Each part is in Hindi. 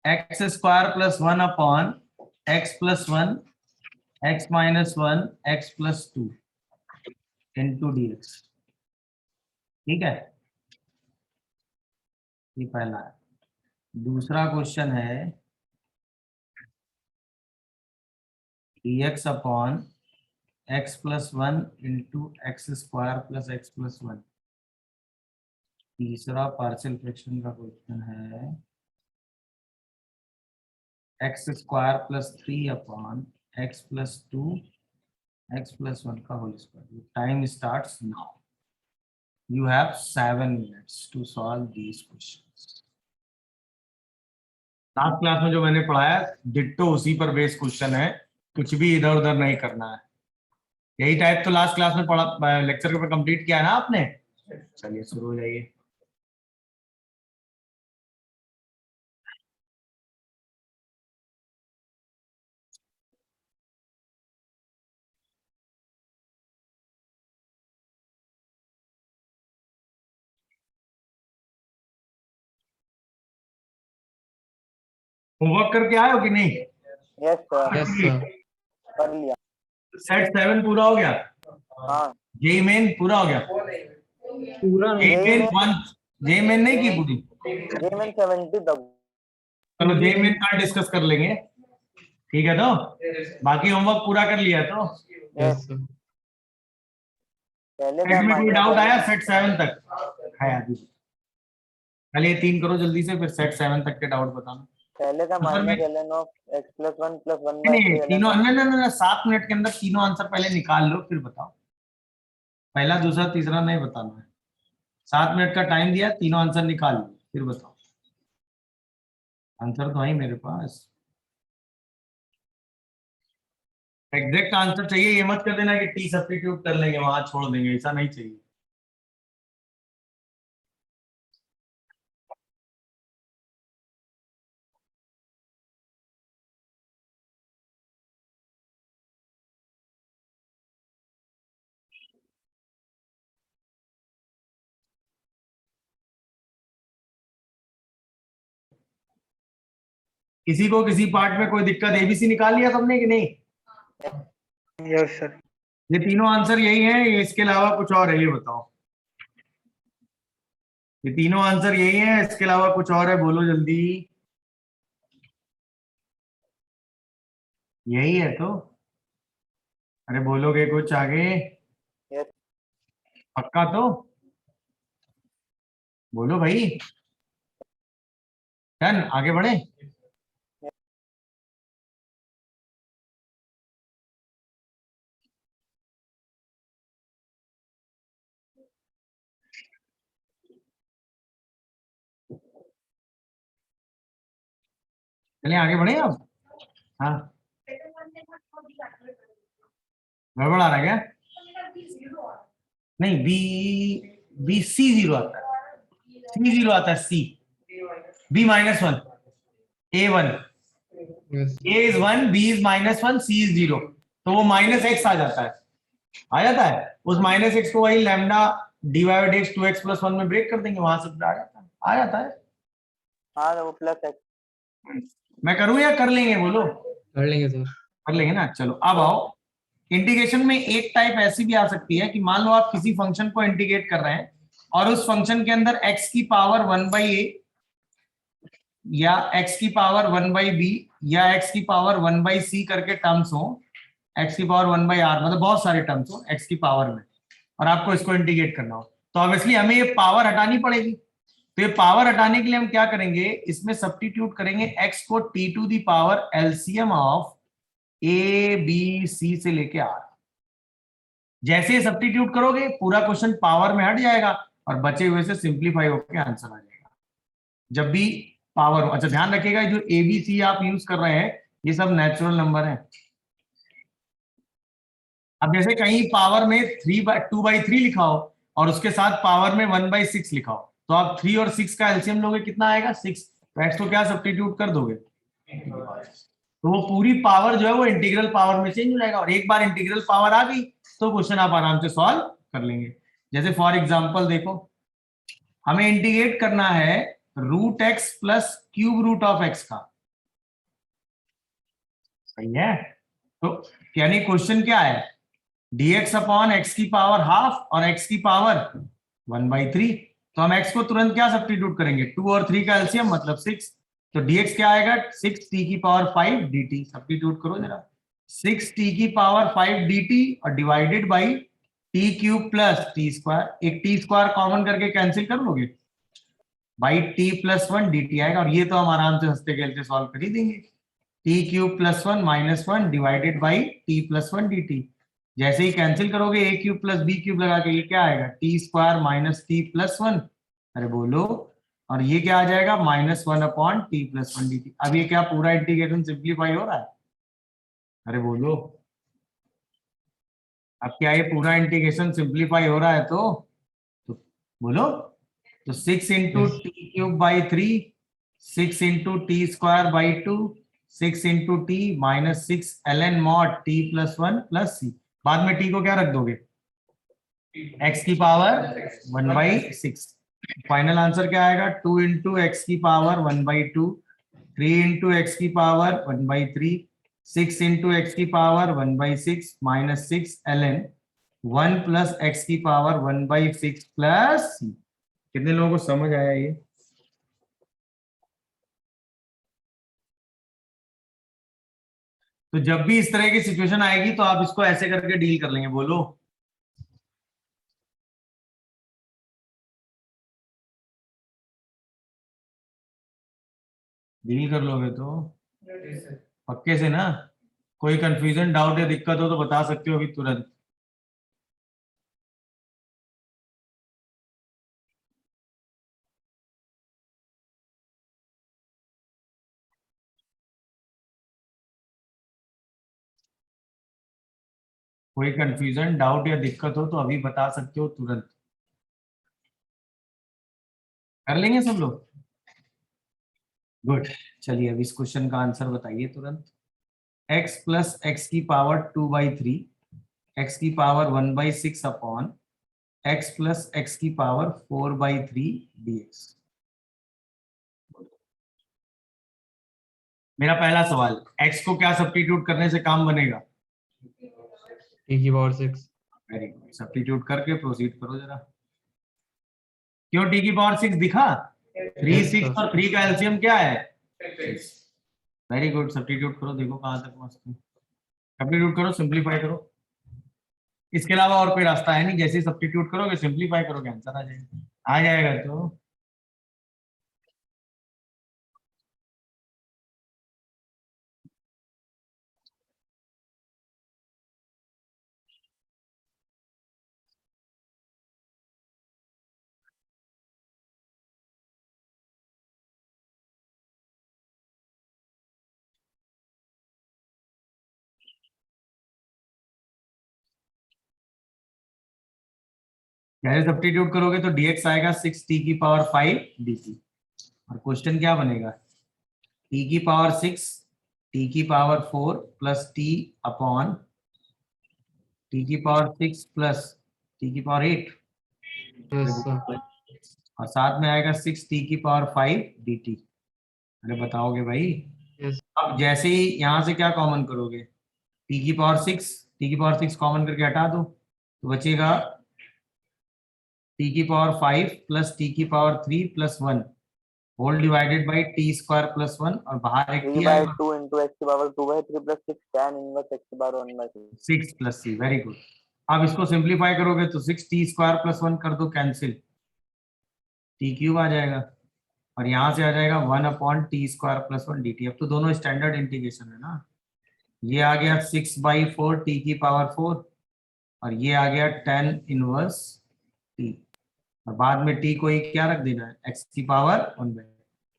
X square plus 1 upon x plus 1 x minus 1 x plus 2 into d x. ठीक है, ये पहला है। दूसरा क्वेश्चन है dx upon x plus 1 into x square plus x plus 1। तीसरा पार्शियल फ्रैक्शन का क्वेश्चन है x square plus 3 upon x plus 2 x plus 1 का whole square. Time starts now. You have 7 minutes to solve these questions. Last class में जो मैंने पढ़ाया डिट्टो उसी पर बेस क्वेश्चन है, कुछ भी इधर उधर नहीं करना है। यही टाइप तो लास्ट क्लास में पढ़ा, लेक्चर के ऊपर कंप्लीट किया है ना आपने। चलिए शुरू हो जाइए। होमवर्क करके आए हो कि नहीं? Yes sir. Yes sir. कर लिया। सेट 7 पूरा हो गया? हाँ जेई मेन पूरा हो गया? पूरा जेई मेन 1 जेई मेन नहीं की पूरी? जे में 70 तक। चलो जेई मेन का डिस्कस कर लेंगे, ठीक है। तो बाकी होमवर्क पूरा कर लिया तो यस पहले सेट का में कोई मानिए डाउट आया? पहले। सेट 7 तक है अभी? पहले ये 3 करो जल्दी से, फिर सेट 7 तक के डाउट बताना। पहले का नंबर माइनस में ln of x plus 1 plus 1 नहीं बाई नहीं, 3 तीनों ln नहीं नहीं नहीं, 7 मिनट के अंदर तीनों आंसर पहले निकाल लो फिर बताओ। पहला दूसरा तीसरा नहीं बताना है। 7 मिनट का टाइम दिया, तीनों आंसर निकाल लो फिर बताओ। आंसर तो है मेरे पास, एग्जैक्ट आंसर चाहिए। ये मत कर देना कि टी सब्स्टिट्यूट कर लेंगे वहां छोड़ देंगे, ऐसा नहीं चाहिए। किसी को किसी पार्ट में कोई दिक्कत? एबीसी निकाल लिया सबने कि नहीं? Yes sir. ये तीनों आंसर यही है, इसके अलावा कुछ और है? ये बताओ। ये तीनों आंसर यही है, इसके अलावा कुछ और है? बोलो जल्दी। यही है तो? अरे बोलोगे कुछ आगे? यस पक्का तो बोलो भाई। डन, आगे बढ़े। चलिए आगे बढ़े अब। हाँ, गड़बड़ आ रहा है क्या? नहीं, बी बी सी जीरो आता है, सी जीरो आता है, C B minus 1 A 1 A is 1 B is minus 1 C is 0, तो वो माइनस एक्स आ जाता है। आ जाता है उस माइनस एक्स को वही lambda d y by x 2x plus 1 में ब्रेक कर देंगे, वहां से आ जाता है। आ जाता है। हाँ वो प्लस x। मैं करूं या कर लेंगे? बोलो। कर लेंगे सर। कर लेंगे ना। चलो अब आओ। इंटीग्रेशन में एक टाइप ऐसी भी आ सकती है कि मान लो आप किसी फंक्शन को इंटीग्रेट कर रहे हैं और उस फंक्शन के अंदर x की पावर 1/a या x की पावर 1/b या x की पावर 1/c करके टर्म्स हो, x की पावर 1/r, मतलब बहुत सारे टर्म्स हो x की पावर में, और आपको इसको इंटीग्रेट करना हो, तो ऑब्वियसली हमें ये पावर हटानी पड़ेगी। तो ये पावर हटाने के लिए हम क्या करेंगे, इसमें सब्स्टिट्यूट करेंगे x को t to the power LCM of a b c से लेके r। जैसे सब्स्टिट्यूट करोगे पूरा क्वेश्चन पावर में हट जाएगा और बचे हुए से सिंप्लीफाई होकर आंसर आ जाएगा जब भी पावर हो। अच्छा ध्यान रखिएगा, जो ए बी सी आप यूज कर रहे हैं ये सब नेचुरल नंबर है। अब जैसे कहीं पावर में 2/3 लिखा हो और उसके साथ पावर में 1/6 लिखा हो, तो आप 3 और 6 का एलसीएम लोगे, कितना आएगा? 6। तो एक्स को क्या सब्स्टिट्यूट कर दोगे? तो वो पूरी पावर जो है वो इंटीग्रल पावर में चेंज हो जाएगा, और एक बार इंटीग्रल पावर आ गई तो क्वेश्चन आप आराम से सॉल्व कर लेंगे। जैसे फॉर एग्जांपल देखो, हमें इंटीग्रेट करना है root x plus cube root of x का। सही है। तो यानी क्वेश्चन क्या है, dx अपॉन एक्स की पावर हाफ और x की पावर 1/3। तो हम x को तुरंत क्या सब्स्टिट्यूट करेंगे, 2 और 3 का एलसीएम मतलब 6। तो dx क्या आएगा, 6t की पावर 5 dt। सब्स्टिट्यूट करो जरा, 6t की पावर 5 dt और divided by T cube plus T square. एक टी स्क्वायर कॉमन करके कैंसिल कर लोगे, बाई टी प्लस 1 dt आएगा। और ये तो हम आराम से हंसते खेलते सॉल्व कर ही देंगे। T cube plus 1 minus 1 divided by T plus 1 dt। जैसे ही कैंसिल करोगे ए क्यूब प्लस बी क्यूब लगा के, ये क्या आएगा, T square minus T plus 1। अरे बोलो, और ये क्या आ जाएगा, -1 अपॉन टी प्लस 1 dt। अब ये क्या पूरा इंटीग्रेशन सिंप्लीफाई हो रहा है, अरे बोलो, अब क्या ये पूरा इंटीग्रेशन सिंप्लीफाई हो रहा है, तो बोलो। तो 6 into Yes. T cube by 3, 6 into T square by 2, 6 into T minus 6 ln mod T plus 1 प्लस सी। बाद में टी को क्या रख दोगे, x की पावर 1/6। फाइनल आंसर क्या आएगा, 2 इंटू एक्स की पावर 1/2, 3 इंटू एक्स की पावर 1/3, 6 इंटू एक्स की power 1/6 minus 6 ln 1 plus x की पावर 1/6 प्लस सी। कितने लोगों को समझ आया ये? तो जब भी इस तरह की सिचुएशन आएगी तो आप इसको ऐसे करके डील कर लेंगे, बोलो। डील कर लोगे तो पक्के से ना? कोई कंफ्यूजन डाउट या दिक्कत हो तो बता सकते हो अभी तुरंत। कोई कंफ्यूजन डाउट या दिक्कत हो तो अभी बता सकते हो तुरंत। कर लेंगे सब लोग, गुड। चलिए अब इस क्वेश्चन का आंसर बताइए तुरंत। x प्लस एक्स की पावर 2/3, एक्स की power 1/6 upon x plus x की पावर 4/3 dx। मेरा पहला सवाल, x को क्या सब्स्टिट्यूट करने से काम बनेगा? टी की पावर 6। वेरी गुड, सब्स्टिट्यूट करके प्रोसीड करो जरा। क्यों t की पावर 6 दिखा? 3 Yes, 6 sir. और 3 का एलसीएम क्या है? वेरी गुड, सब्स्टिट्यूट करो, देखो कहां तक मस्त है। सब्स्टिट्यूट करो, सिंप्लीफाई करो, इसके अलावा और कोई रास्ता है नहीं। जैसे ही सब्स्टिट्यूट करोगे, सिंप्लीफाई करोगे, आंसर आ जाएगा। आ जाएगा तो जैसे सब्स्टिट्यूट करोगे तो dx आएगा 6t की पावर 5 dt। और क्वेश्चन क्या बनेगा, t की पावर 6, t की power 4 plus t upon t की पावर 6 प्लस t की पावर 8। Yes, sir. और साथ में आएगा 6t की पावर 5 dt। अरे बताओगे भाई? Yes. अब जैसे ही यहां से क्या कॉमन करोगे, t की पावर 6, t की पावर 6 कॉमन करके हटा दो तो बचेगा t की पावर 5 प्लस t की power 3 plus 1 whole divided by t square plus 1। और बाहर एक 3 by 2 into x की power 2/3 plus 6 tan inverse x की पावर 1/6। 6 प्लस सी, वेरी गुड। अब इसको सिंप्लीफाई करोगे तो 6t स्क्वायर प्लस 1 कर दो कैंसिल, टी क्यूब आ जाएगा। और यहां से आ जाएगा 1 upon T square plus 1 dt। अब तो दोनों स्टैंडर्ड इंटीग्रेशन है ना। ये आ गया 6/4 टी की पावर 4 और ये आ गया tan इनवर्स टी। और बाद में टी को ही क्या रख देना है, x की पावर 1/,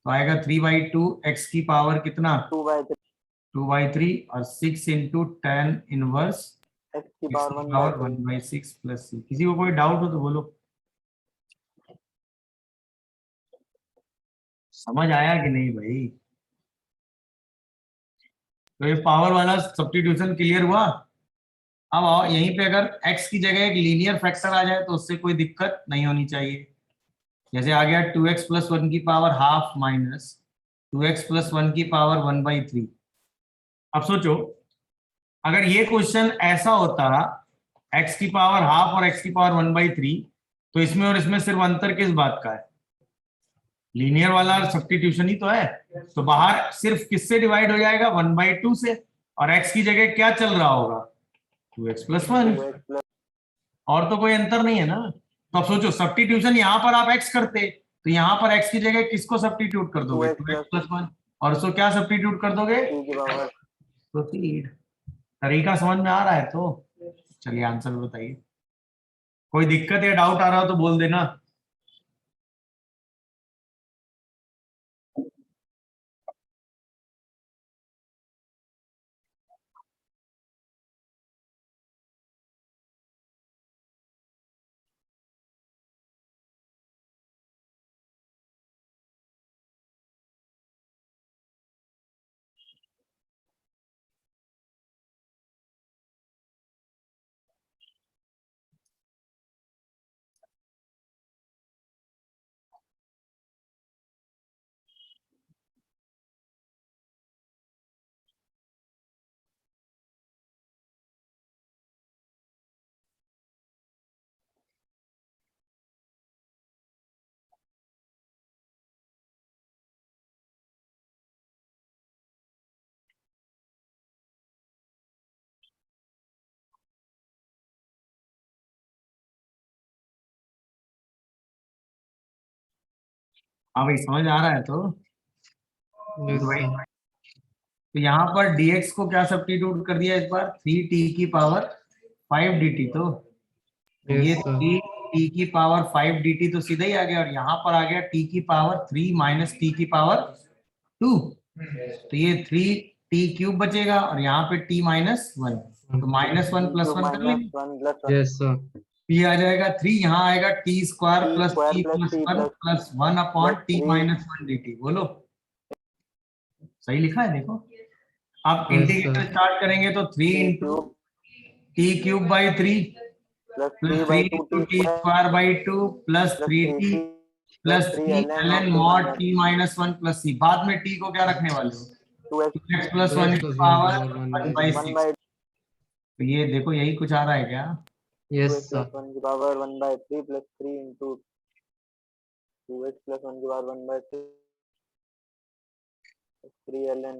तो आएगा 3/2 x की पावर कितना, 2/3 2/3 और 6 इंटू tan इनवर्स x की x पावर की पावर 1/3। 1/6 प्लस सी। किसी को कोई डाउट हो तो बोलो। समझ आया कि नहीं भाई? तो ये पावर वाला सब्स्टिट्यूशन क्लियर हुआ। अब आओ यहीं पे अगर x की जगह एक लीनियर फैक्टर आ जाए तो उससे कोई दिक्कत नहीं होनी चाहिए। जैसे आ गया 2x प्लस 1 की power half minus 2x plus 1 की पावर 1/3। अब सोचो, अगर ये क्वेश्चन ऐसा होता x की पावर हाफ और x की पावर 1/3, तो इसमें और इसमें सिर्फ अंतर किस बात का है? लीनियर वाला सब्स्टिट्यूशन ही तो है। तो बाहर सिर्फ किससे डिवाइड हो जाएगा? 1/2 से, और x की जगह क्या चल रहा होगा? 2x + 1। 2x प्लस और तो कोई अंतर नहीं है ना। तो अब सोचो, सब्स्टिट्यूशन यहाँ पर आप x करते, तो यहाँ पर x की जगह किसको सब्स्टिट्यूट कर दोगे? 2x + 1। और उसको क्या सब्स्टिट्यूट कर दोगे? t की पावर प्रोसीड। तरीका समझ में आ रहा है तो चलिए आंसर बताइए। कोई दिक्कत या डाउट आ रहा हो तो बोल देना। हाँ भाई, समझ आ रहा है तो Yes, भाई। sir. तो यहाँ पर dx को क्या सब्स्टिट्यूट कर दिया इस बार? 3t की पावर 5 dt। तो ये Yes, sir. 3t की पावर 5 dt तो सीधा ही आ गया, और यहाँ पर आ गया t की पावर 3 माइनस t की पावर 2। तो ये 3t³ बचेगा, और यहाँ पे t माइनस 1, तो -1 + 1 कर लेंगे। -1 प्लस 1 Yes, sir. ये आ जाएगा 3, यहाँ आएगा t² plus square t plus + t 1 plus 1 upon plus t 3 - 1 dt। बोलो, सही लिखा है देखो। अब Yes, इंटीग्रेशन sir. स्टार्ट करेंगे तो 3 t into cube t³/3 plus plus 3 3 by 2 into t square t²/2 plus plus 3t 3t plus plus 3 3 ln ln of t mod minus t - 1 plus c। बाद में t को क्या रखने वाले हो? 2x 2x + 1 2x की + 1 पावर power 1/6. 1 1/6। बाई तो ये देखो, यही कुछ आ रहा है क्या? 2x Yes, sir. प्लस 1 की power 1/3 plus 3 into 2x plus 1 की पावर 1/3 3 ln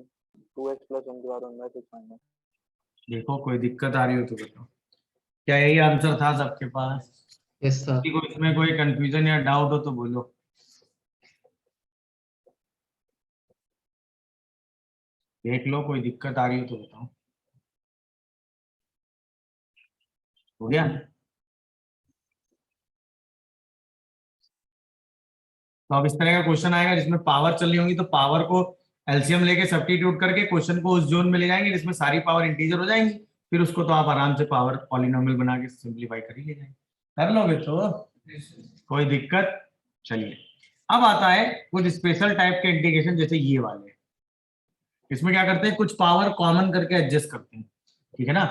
2x प्लस 1 की पावर 1/6 माइनस। देखो, कोई दिक्कत आ रही हो तो बताओ। क्या यही आंसर था सबके पास? Yes, sir. किसी को इसमें कोई कंफ्यूजन या डाउट हो तो बोलो। देख लो, कोई दिक्कत आ रही हो तो बताओ। हो गया? तो अब इस तरह का क्वेश्चन आएगा जिसमें पावर चल रही होंगी, तो पावर को एलसीएम लेके सब्स्टिट्यूट करके क्वेश्चन को उस जोन में ले जाएंगे जिसमें सारी पावर इंटीजर हो जाएंगी। फिर उसको तो आप आराम से पावर पॉलिनोमियल बना के सिंप्लीफाई कर ही ले जाएंगे। कर लोगे तो कोई दिक्कत? चलिए, अब आता है कुछ स्पेशल टाइप के इंटीग्रेशन, जैसे ये वाले। इसमें क्या करते हैं, कुछ पावर कॉमन करके एडजस्ट करते हैं। ठीक है ना?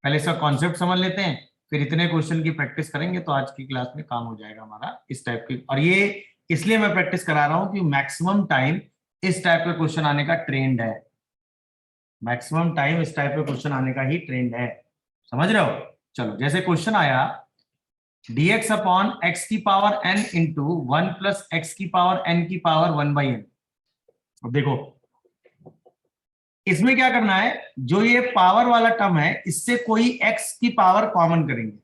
पहले इसका कॉन्सेप्ट समझ लेते हैं, फिर इतने क्वेश्चन की प्रैक्टिस करेंगे तो आज की क्लास में काम हो जाएगा हमारा इस टाइप की। और ये इसलिए मैं प्रैक्टिस करा रहा हूं कि मैक्सिमम टाइम इस टाइप का क्वेश्चन आने का ट्रेंड है। मैक्सिमम टाइम इस टाइप का क्वेश्चन आने का ही ट्रेंड है। समझ रहे हो? चलो, जैसे क्वेश्चन आया dx अपॉन x की power n into 1 plus x की पावर n की पावर 1/n। अब देखो, इसमें क्या करना है, जो ये पावर वाला टर्म है इससे कोई x की पावर कॉमन करेंगे।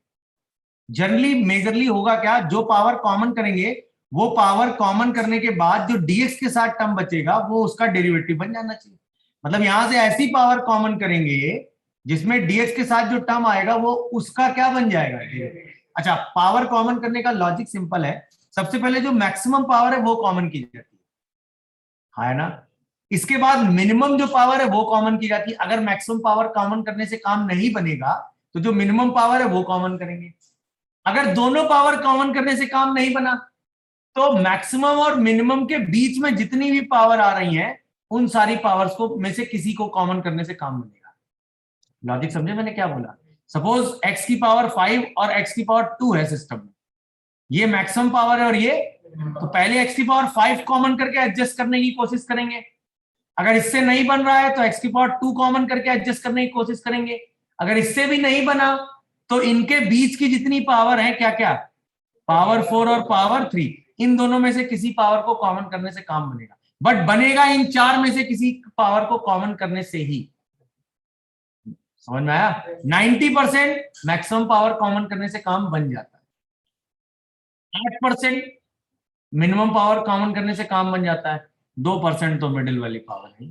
जनरली मेजरली होगा क्या, जो पावर कॉमन करेंगे वो पावर कॉमन करने के बाद जो dx के साथ टर्म बचेगा वो उसका डेरिवेटिव बन जाना चाहिए। मतलब यहां से ऐसी पावर कॉमन करेंगे जिसमें dx के साथ जो टर्म आएगा वो उसका क्या बन जाएगा? अच्छा, पावर कॉमन करने का लॉजिक सिंपल है। सबसे पहले जो मैक्सिमम पावर है वो कॉमन की जाती है ना? इसके बाद मिनिमम जो पावर है वो कॉमन की जाती है। अगर मैक्सिमम पावर कॉमन करने से काम नहीं बनेगा तो जो मिनिमम पावर है वो कॉमन करेंगे। अगर दोनों पावर कॉमन करने से काम नहीं बना तो मैक्सिमम और मिनिमम के बीच में जितनी भी पावर आ रही हैं उन सारी पावर्स को में से किसी को कॉमन करने से काम बनेगा। लॉजिक समझे मैंने क्या बोला? सपोज x की पावर 5 और x की पावर 2 है सिस्टम में, ये मैक्सिमम पावर है और ये, तो पहले x की पावर 5 कॉमन करके एडजस्ट करने की कोशिश करेंगे। अगर इससे नहीं बन रहा है तो एक्स की पावर 2 कॉमन करके एडजस्ट करने की कोशिश करेंगे। अगर इससे भी नहीं बना तो इनके बीच की जितनी पावर है, क्या क्या, पावर 4 और पावर 3, इन दोनों में से किसी पावर को कॉमन करने से काम बनेगा। बट बनेगा इन चार में से किसी पावर को कॉमन करने से ही। समझ में आया? 90% मैक्सिमम पावर कॉमन करने से काम बन जाता है, 8% मिनिमम पावर कॉमन करने से काम बन जाता है, 2% तो मिडिल वाली पावर है।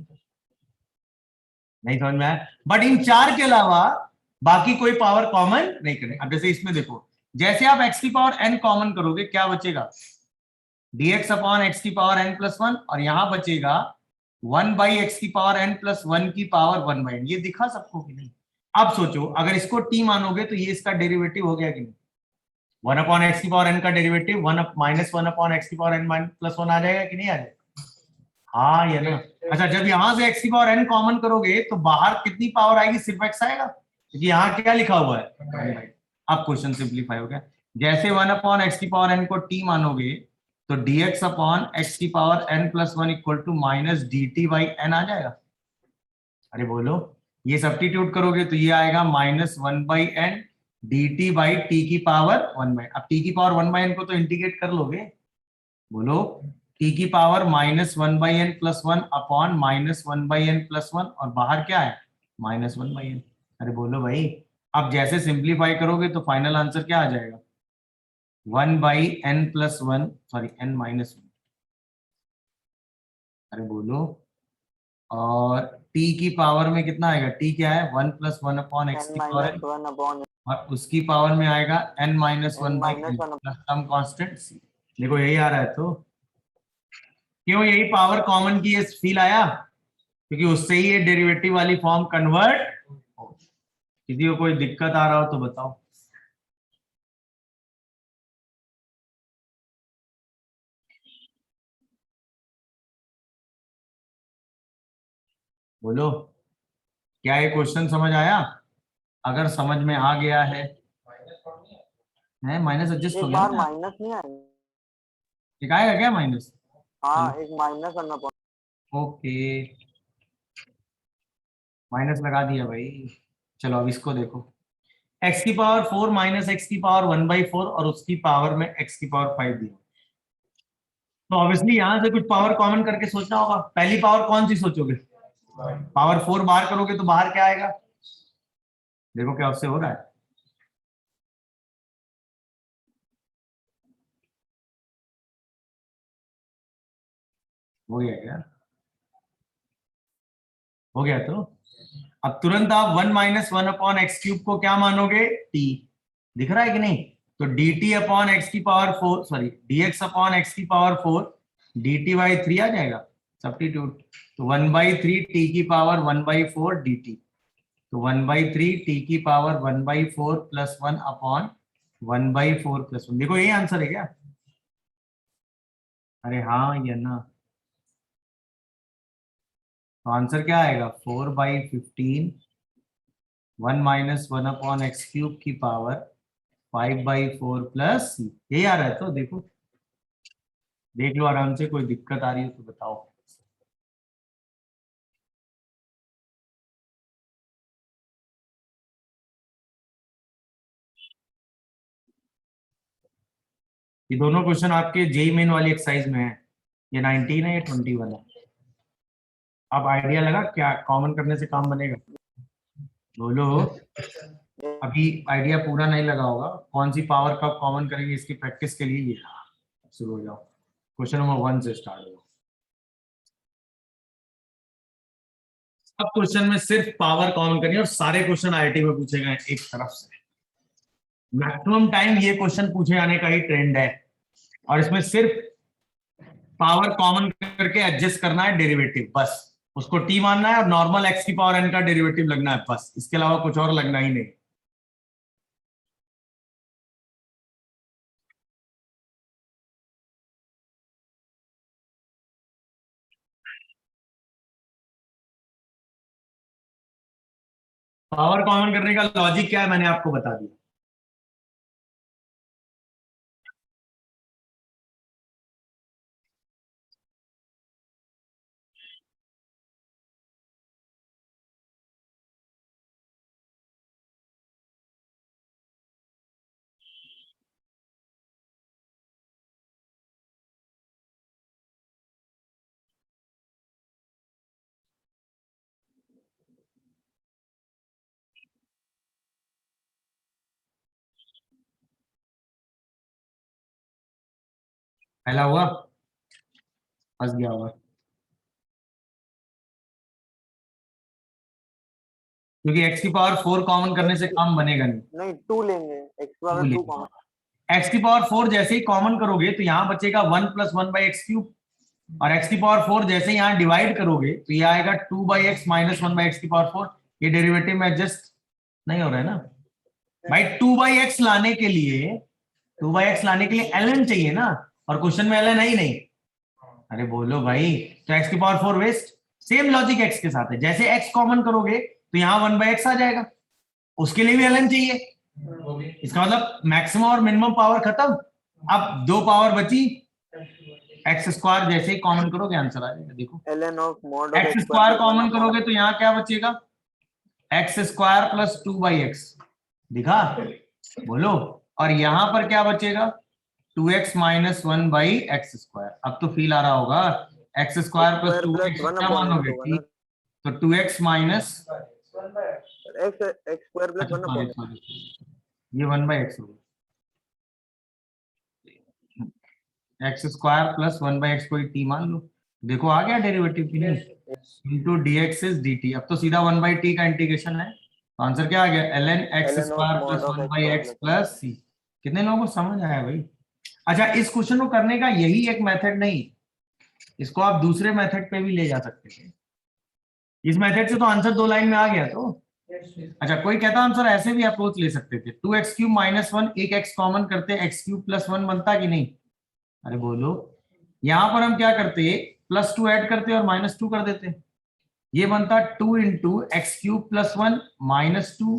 नहीं समझ में आया? बट इन चार के अलावा बाकी कोई पावर कॉमन नहीं करें। अब जैसे इसमें देखो, जैसे आप x की पावर n कॉमन करोगे, क्या बचेगा, dx अपॉन एक्स की पावर n प्लस वन, और यहां बचेगा 1/x की पावर n प्लस वन की पावर 1/n। ये दिखा सबको कि नहीं? अब सोचो, अगर इसको t मानोगे तो ये इसका डेरिवेटिव हो गया कि नहीं? 1/x की पावर n का डेरिवेटिव माइनस 1/x की पावर n प्लस वन आ जाएगा कि नहीं आ जाएगा? हाँ या ना? अच्छा, जब यहां से x की पावर n कॉमन करोगे तो बाहर कितनी पावर आएगी? सिर्फ x आएगा, क्योंकि यहाँ क्या लिखा हुआ है। अब क्वेश्चन सिंप्लीफाई हो गया। जैसे 1/x की पावर n को t मानोगे तो dx अपॉन एक्स की power n plus one equal to minus dt by n आ जाएगा। अरे बोलो, ये सब्स्टिट्यूट करोगे तो ये आएगा minus 1/n dt by t की पावर 1/n। अब टी की पावर 1/n को तो इंटीग्रेट कर लोगे। बोलो, टी की power -1/n plus one upon -1/n plus one, और बाहर क्या है, -1/n। अरे बोलो भाई, अब जैसे सिंप्लीफाई करोगे तो फाइनल आंसर क्या आ जाएगा, 1/n plus one, sorry n minus one. अरे बोलो, और t की पावर में कितना आएगा, t क्या है, 1 plus one upon x n की power minus n, one upon और उसकी पावर में आएगा n minus n one by minus n one. Plus some constant c। देखो यही आ रहा है, तो क्यों यही पावर कॉमन की ये फील आया, क्योंकि उससे ही ये डेरिवेटिव वाली फॉर्म कन्वर्ट। किसी को कोई दिक्कत आ रहा हो तो बताओ। बोलो, क्या ये क्वेश्चन समझ आया? अगर समझ में आ गया है माइनस एडजस्ट हो एक गया बार ना? माइनस नहीं आएगा? एक आएगा क्या माइनस? हाँ, चलो, एक minus one upon. Okay, minus लगा दिया भाई। चलो अब इसको देखो, एक्स की पावर 4 माइनस एक्स की पावर 1/4, और उसकी पावर में एक्स की पावर 5 दिया। तो ऑब्वियसली यहां से कुछ पावर कॉमन करके सोचना होगा। पहली पावर कौन सी सोचोगे? पावर 4 बाहर करोगे तो बाहर क्या आएगा? देखो क्या उससे हो रहा है। हो गया क्या? हो गया तो अब तुरंत आप 1 - 1/x³ को क्या मानोगे, t। दिख रहा है कि नहीं? तो dt अपॉन एक्स की power 4, sorry dx upon x की पावर 4 dt/3 आ जाएगा सब्स्टिट्यूट। तो 1/3 t की पावर 1/4 dt, तो 1/3 t की power 1/4 plus one upon 1/4 plus one. देखो यही आंसर है क्या? अरे हाँ या ना? तो आंसर क्या आएगा, 4/15, 1 - 1/x³ की पावर 5/4 प्लस, यही आ रहा है। तो देखो, देख लो आराम से, कोई दिक्कत आ रही हो तो बताओ। ये दोनों क्वेश्चन आपके जेई मेन वाली एक्सरसाइज में है। ये 19 है, ये 21 है। अब आइडिया लगा क्या कॉमन करने से काम बनेगा? बोलो, अभी आइडिया पूरा नहीं लगा होगा, कौन सी पावर कब कॉमन करेंगे इसकी प्रैक्टिस के लिए। ये शुरू हो जाओ, क्वेश्चन नंबर 1 से स्टार्ट हो। सब क्वेश्चन में सिर्फ पावर कॉमन करनी है, और सारे क्वेश्चन आईआईटी में पूछे गए एक तरफ से। मैक्सिमम टाइम ये क्वेश्चन पूछे जाने का ही ट्रेंड है, और इसमें सिर्फ पावर कॉमन करके एडजस्ट करना है डेरिवेटिव, बस उसको टी मानना है, और नॉर्मल एक्स की पावर एन का डेरिवेटिव लगना है, बस इसके अलावा कुछ और लगना ही नहीं। पावर कॉमन करने का लॉजिक क्या है मैंने आपको बता दिया। पहला हुआ, फंस गया होगा क्योंकि x की पावर 4 कॉमन करने से काम बनेगा नहीं। नहीं 2 लेंगे, x पावर 2 कॉमन। x की पावर 4 जैसे ही कॉमन करोगे तो यहाँ बचेगा 1 + 1 / x क्यूब, और x की पावर 4 जैसे यहाँ डिवाइड करोगे तो ये आएगा 2/x - 1 / x की पावर 4। ये डेरिवेटिव में एडजस्ट नहीं हो रहा है ना भाई। 2/x लाने के लिए 2/x लाने के लिए ln चाहिए ना, और क्वेश्चन में ln है ही नहीं। अरे बोलो भाई, तो x की पावर 4 वेस्ट। सेम लॉजिक x के साथ है, जैसे x कॉमन करोगे तो यहाँ 1/x आ जाएगा, उसके लिए भी ln चाहिए। इसका मतलब मैक्सिमम और मिनिमम पावर खत्म, अब 2 पावर बची। x² जैसे ही कॉमन करोगे आंसर आ जाएगा। देखो ln of mod x² common करोगे तो यहाँ क्या बचेगा, x² + 2/x, दिखा बोलो। और यहां पर क्या बचेगा, 2x - 1/x²। अब तो फील आ रहा होगा, x² + 2x क्या मानोगे, तो 2x minus x square plus 1 upon ये 1/x होगा, x² + 1/x को t मान लो। देखो आ गया डेरिवेटिव की नहीं, इंटू dx इज dt। अब तो सीधा 1/t का इंटीग्रेशन है, तो आंसर क्या आ गया, ln x² + 1/x + c। कितने लोगों को समझ आया भाई? अच्छा, इस क्वेश्चन को करने का यही एक मेथड नहीं, इसको आप दूसरे मेथड पे भी ले जा सकते थे। इस मेथड से तो आंसर 2 लाइन में आ गया। तो अच्छा, कोई कहता आंसर ऐसे भी अप्रोच ले सकते थे, 2x³ - 1, एक x कॉमन करते x³ + 1 बनता कि नहीं? अरे बोलो, यहां पर हम क्या करते, +2 ऐड करते और -2 कर देते, ये बनता 2 × x³ + 1 - 2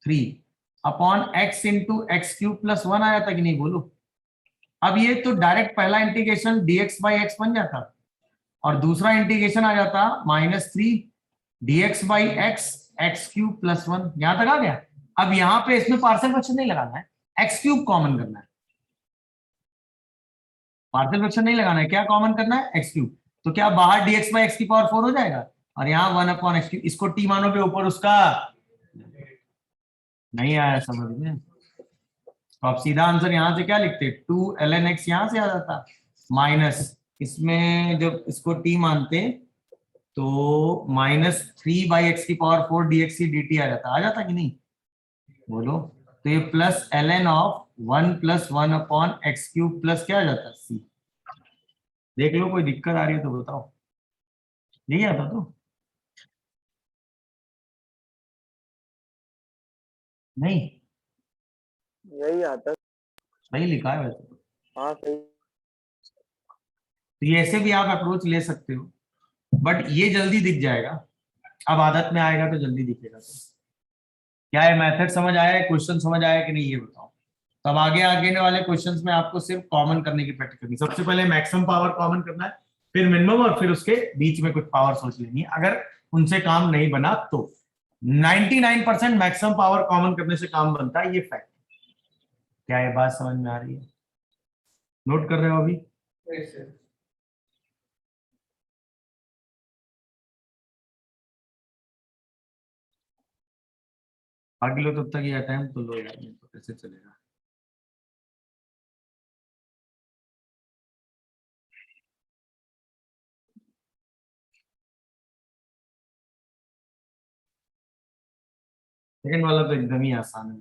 3 अपॉन x × x³ + 1 आया था कि नहीं? बोलो। अब ये तो डायरेक्ट पहला इंटीग्रेशन dx/x बन जाता, और दूसरा इंटीग्रेशन आ जाता -3 dx/x x³ + 1। यहां तक आ गया। अब यहां पे इसमें पार्शियल फ्रैक्शन नहीं लगाना है, x³ कॉमन करना है, पार्शियल फ्रैक्शन नहीं लगाना है, क्या कॉमन करना है, x³। तो क्या बाहर dx/x की पावर 4 हो जाएगा, और यहाँ 1/x³। इसको t मानोगे ऊपर, उसका नहीं आया समझ में, तो आप सीधा आंसर यहां से क्या लिखते, 2 ln x यहां से आ जाता, माइनस इसमें जब इसको t मानते तो -3/x की पावर 4 dx dt आ जाता कि नहीं? बोलो। तो ये plus ln of 1 + 1/x³ plus क्या आ जाता, c। देख लो, कोई दिक्कत आ रही है तो बताओ। यही आता तो नहीं, यही आता। सही लिखा है वैसे तो। हाँ सही। तो ये ऐसे भी आप अप्रोच ले सकते हो, बट ये जल्दी दिख जाएगा, अब आदत में आएगा तो जल्दी दिखेगा। तो क्या है, मेथड समझ आया है, क्वेश्चन समझ आया कि नहीं, ये बताओ। तब आगे आगे वाले क्वेश्चंस में आपको सिर्फ कॉमन करने की प्रैक्टिस करनी। सबसे पहले मैक्सिमम पावर कॉमन करना है, फिर मिनिमम, और फिर उसके बीच में कुछ पावर सोच लेनी है। अगर उनसे काम नहीं बना तो 99% मैक्सिमम पावर कॉमन करने से काम बनता है, ये फैक्ट। क्या ये बात समझ में आ रही है? नोट कर रहे हो अभी? बाकी लो तब तक ये अटेम्प्ट तो लो यार, नहीं तो कैसे चलेगा। सेकंड वाला तो एकदम ही आसान है,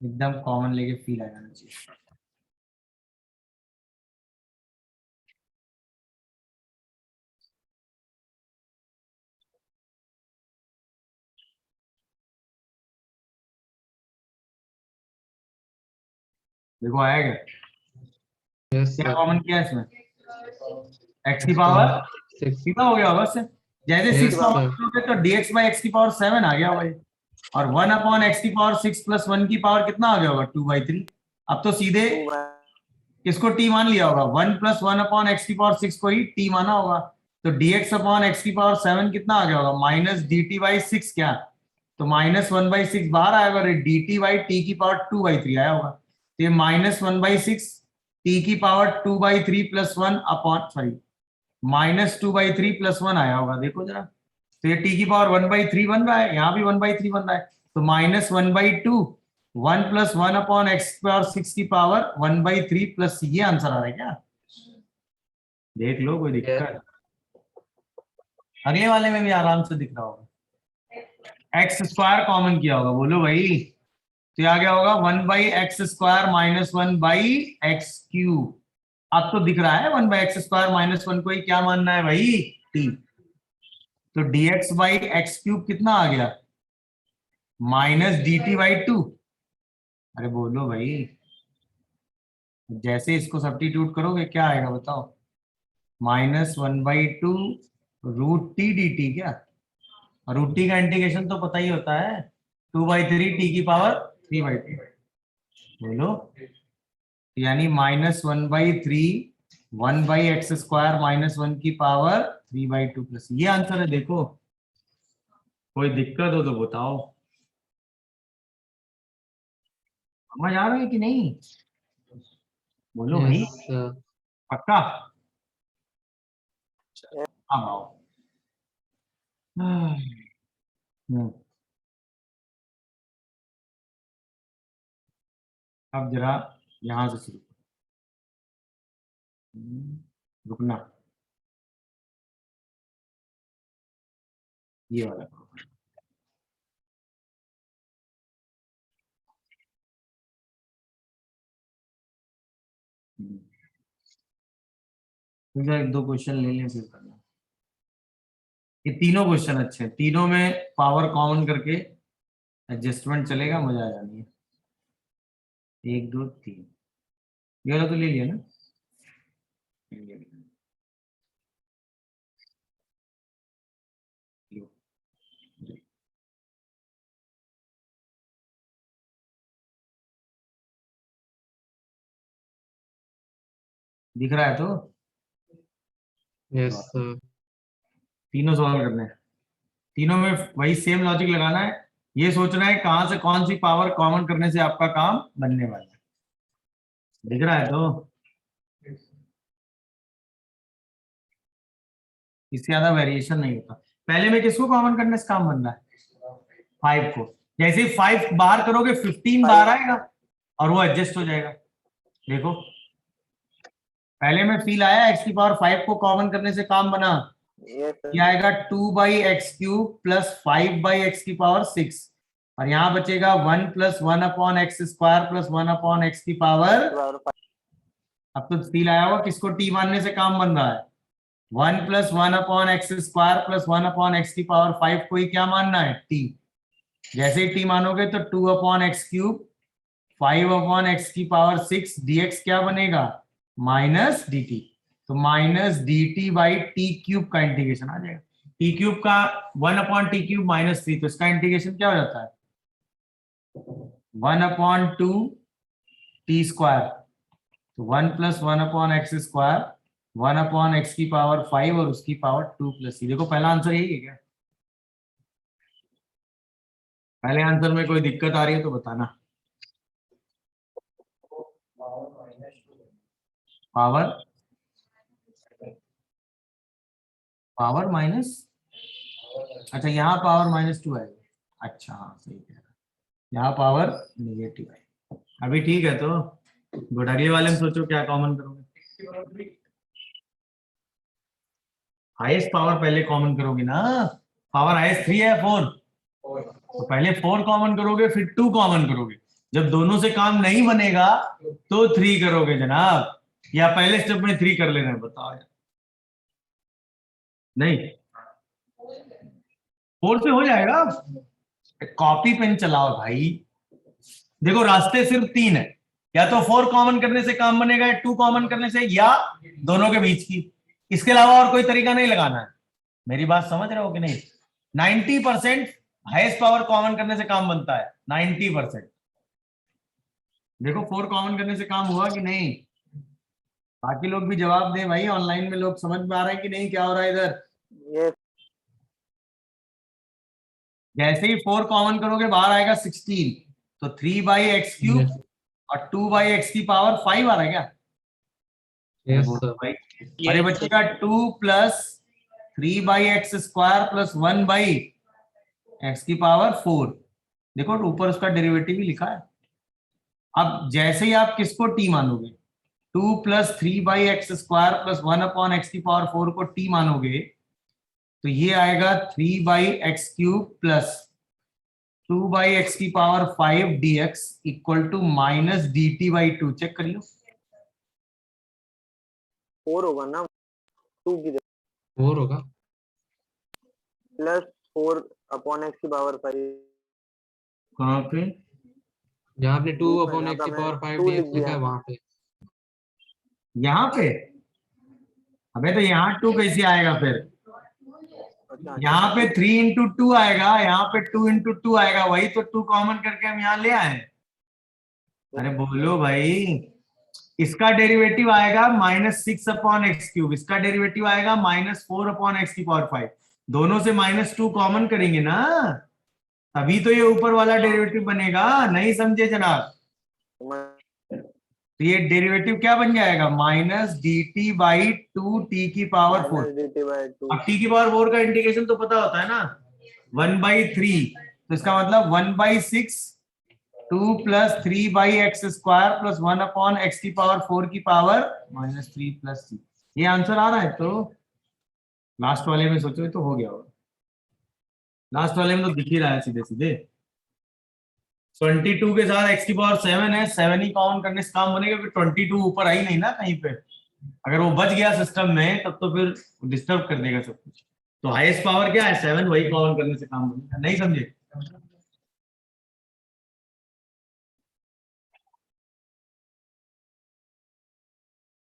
एकदम कॉमन लेके फील आ जाना चाहिए। देखो आया क्या, यस क्या सर। कॉमन किया इसमें, x की पावर 6। सीधा हो गया होगा से, जैसे Yes, 6 कॉमन sir. करोगे तो dx/x की पावर 7 आ गया भाई, और 1/x की पावर 6 + 1 की पावर कितना आ गया होगा, 2/3। अब तो सीधे 2 किसको t मान लिया होगा, 1 + 1/x की पावर 6 को ही t माना होगा, तो dx/x की पावर 7 कितना आ गया होगा, -dt/6। क्या, तो -1/6 बाहर आएगा, और dt/t की पावर 2/3 आया होगा, तो ये -1/6 t की पावर 2/3 + 1 अपॉन सॉरी -2/3 + 1 आया होगा। देखो जरा, तो ये t की पावर 1/3 बन रहा है, यहाँ भी 1/3 बन रहा है, तो -1/2 1 प्लस 1 अपॉन एक्स पावर 6 की पावर 1/3 प्लस, ये आंसर आ रहा है क्या? देख लो, कोई दिक्कत? अगले वाले में भी आराम से दिख रहा होगा। एक्स स्क्वायर कॉमन किया होगा, बोलो भाई। तो क्या क्या होगा? 1/x² minus 1/x³। अब तो दिख रहा है 1/x² माइनस 1 को ही क्या मानना है भाई? t। तो dx/x³ कितना आ गया? -dt/2। अरे बोलो भाई, जैसे इसको सब्स्टिट्यूट करोगे क्या आएगा बताओ? -1/2 √t dt। क्या √t का इंटीग्रेशन तो पता ही होता है, 2/3 t की पावर 3/3। बोलो, यानी -1/3 1/x² माइनस 1 की पावर 3/2 प्लस, ये आंसर है। देखो, कोई दिक्कत हो तो बताओ। समझ आ रहा है कि नहीं? बोलो भाई, Yes, sir. पक्का? अब आओ। अब जरा यहां से शुरू। रुकना, ये वाला करो। फिर एक दो क्वेश्चन ले लें फिर करना। ये तीनों क्वेश्चन अच्छे हैं, तीनों में पावर कॉमन करके एडजस्टमेंट चलेगा, मजा आ जानी है। 1 2 3, ये वाला तो ले लिया ना? दिख रहा है तो? Yes, sir. तीनों सॉल्व करने हैं, तीनों में वही सेम लॉजिक लगाना है। ये सोचना है कहां से कौन सी पावर कॉमन करने से आपका काम बनने वाला है। दिख रहा है तो? इससे ज्यादा वेरिएशन नहीं होता। पहले में किसको कॉमन करने से काम बनना है? 5 को। जैसे ही 5 बाहर करोगे 15 बाहर आएगा और वो एडजस्ट हो जाएगा। देखो, पहले में फील आया, x की पावर 5 को कॉमन करने से काम बना। ये आएगा 2/x³ प्लस 5/x की पावर 6, और यहाँ बचेगा 1 प्लस 1/x² प्लस 1/x की पावर। अब तो फील आया होगा किसको t मानने से काम बन रहा है? 1 प्लस 1/x² प्लस 1/x की पावर 5 को ही क्या मानना है? t। जैसे ही t मानोगे तो 2/x³ 5/x की पावर 6 dx क्या बनेगा? -dt। तो -dt/t³ का इंटीग्रेशन आ जाएगा। t³ का 1/t³ -3, तो इसका इंटीग्रेशन क्या हो जाता है? 1/2 t²। तो 1 प्लस 1/x², 1/x की पावर 5 और उसकी पावर 2 प्लस c। देखो, पहला आंसर यही है क्या? पहले आंसर में कोई दिक्कत आ रही है तो बताना। पावर पावर माइनस, अच्छा यहाँ पावर -2 है। अच्छा हाँ, सही कह रहा है, यहाँ पावर नेगेटिव है। अभी ठीक है तो गुड। अगले वाले में सोचो क्या कॉमन करोगे? हाईएस्ट पावर पहले कॉमन करोगे ना। पावर हाईएस्ट 3 है 4, तो पहले 4 कॉमन करोगे फिर 2 कॉमन करोगे। जब दोनों से काम नहीं बनेगा तो 3 करोगे जनाब, या पहले स्टेप में 3 कर लेना है, बताओ यार। नहीं, 4 से हो जाएगा। कॉपी पेन चलाओ भाई। देखो, रास्ते सिर्फ 3 है, या तो 4 कॉमन करने से काम बनेगा, या 2 कॉमन करने से, या दोनों के बीच की। इसके अलावा और कोई तरीका नहीं लगाना है। मेरी बात समझ रहे हो कि नहीं? 90% हाईएस्ट पावर कॉमन करने से काम बनता है, 90%। देखो, 4 कॉमन करने से काम हुआ कि नहीं? बाकी लोग भी जवाब दें भाई, ऑनलाइन में लोग समझ में आ रहे हैं कि नहीं क्या हो रहा है इधर? जैसे ही 4 कॉमन करोगे बाहर आएगा 16, तो 3/x³ और 2/x की पावर 5 आ रहा है क्या? Yes, sir. भाई, अरे बच्चेगा 2 प्लस 3/x² प्लस 1/x की पावर 4। देखो ऊपर उसका डेरिवेटिव भी लिखा है, अब जैसे ही आप किसको टी मानोगे, 2 + 3/x² + 1/x⁴ को टी मानोगे तो ये आएगा 3/x³ + 2/x⁵ dx equal to -dt/2। Check कर लो। 4 होगा ना 2 की 4 होगा। Plus 4/x⁵। कहाँ पे? जहाँ आपने बीच में जहाँ पे हमने 2/x⁵ 2 लिख dx दिया लिखा है है। वहां पे। यहाँ पे? अबे तो यहाँ 2 कैसे आएगा फिर? अच्छा यहाँ पे 3 × 2 आएगा, यहाँ पे 2 × 2 आएगा, वही तो 2 कॉमन करके हम यहाँ ले आए। अरे बोलो भाई, इसका डेरिवेटिव आएगा -6/x³, इसका डेरिवेटिव आएगा -4/x⁵। दोनों से -2 कॉमन करेंगे ना, तभी तो ये ऊपर वाला डेरिवेटिव बनेगा। नहीं समझे जनाब? तो ये डेरिवेटिव क्या बन जाएगा? -dt/2 t⁴। -dt/2। अब t⁴ का इंटीग्रेशन तो पता होता है ना, 1/3। तो इसका मतलब 1/6 2 + 3/x² + 1/x⁴ की पावर -3 + 3। ये आंसर आ रहा है? तो लास्ट वाले में सोचो तो हो गया होगा। लास्ट वाले में तो दिख ही रहा है सीधे सीधे। 22 के साथ x⁴ है, 7 ही काउंट करने से काम बनेगा, क्योंकि 22 ऊपर आई नहीं ना कहीं पे। अगर वो बच गया सिस्टम में तब तो फिर डिस्टर्ब कर देगा सब कुछ। तो हाईएस्ट पावर क्या है? 7, वही काउंट करने से काम बनेगा। नहीं समझे?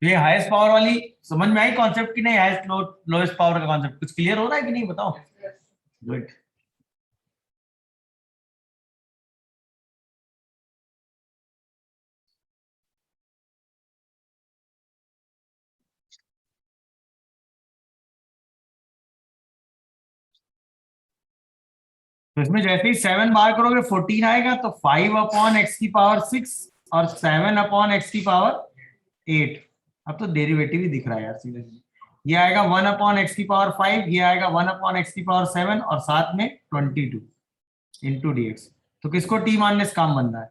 ये हाईएस्ट पावर वाली समझ में आई कॉन्सेप्ट की नहीं? हाईएस्ट लोएस्ट पावर का कॉन्सेप्ट कुछ क्लियर हो रहा है कि नहीं बताओ? गुड। तो इसमें जैसे ही 7 बार करोगे 14 आएगा, तो 5/x⁶ और 7/x⁴। अब तो डेरिवेटिव ही दिख रहा है यार सीधे सीधे। ये आएगा 1/x⁵, ये आएगा 1/x⁷ और साथ में 22 × dx। तो किसको टी मानने से काम बन रहा है?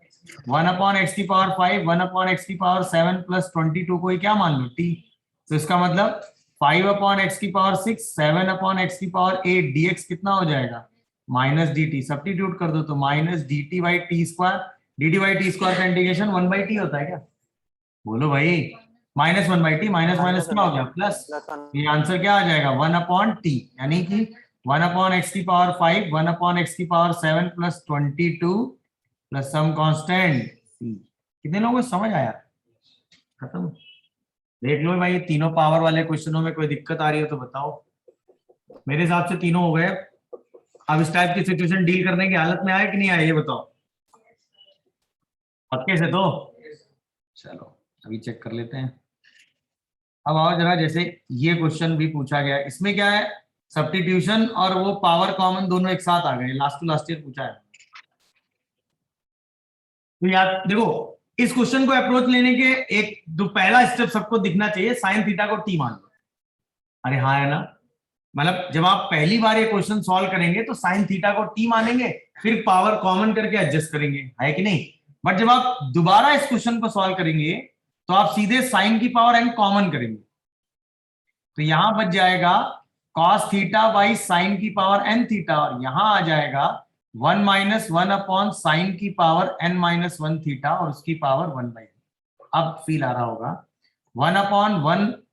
1/x⁵, 1/x⁷ + 22 को ही क्या मान लो? टी। तो इसका मतलब 5/x⁶, 7/x⁸ dx कितना हो जाएगा? -dt। सब्स्टिट्यूट कर दो तो -dt/t²। dt/t² का इंटीग्रेशन 1/t होता है क्या? बोलो भाई। -1/t, माइनस क्या हो गया? प्लस। ये आंसर क्या आ जाएगा? 1/t, यानी कि 1/x⁵, 1/x⁷ + 22 + सम कांस्टेंट c। कितने लोगों को समझ आया? खत्म। देख लो भाई, तीनों पावर वाले क्वेश्चनों में कोई दिक्कत आ रही हो तो बताओ। मेरे हिसाब से तीनों हो गए। अब इस टाइप की सिचुएशन डील करने की हालत में आए कि नहीं आए, ये बताओ। पक्के से तो चलो अभी चेक कर लेते हैं। अब आओ जरा, जैसे ये क्वेश्चन भी पूछा गया, इसमें क्या है? सब्स्टिट्यूशन और वो पावर कॉमन दोनों एक साथ आ गए। लास्ट टू लास्ट ईयर पूछा है। तो यार देखो, इस क्वेश्चन को अप्रोच लेने के एक जो पहला स्टेप सबको दिखना चाहिए, साइन थीटा को टी मान लो। अरे हाँ है ना? मतलब जब आप पहली बार ये क्वेश्चन सॉल्व करेंगे तो साइन थीटा को टी मानेंगे, फिर पावर कॉमन करके एडजस्ट करेंगे, है कि नहीं? बट जब आप दोबारा इस क्वेश्चन को सॉल्व करेंगे तो आप सीधे साइन की पावर एन कॉमन करेंगे। तो यहां बच जाएगा cos θ साइन की पावर n थीटा, और यहां आ जाएगा 1 - 1 साइन की पावर n-1 थीटा और उसकी पावर 1/n। अब फील आ रहा होगा। 1/1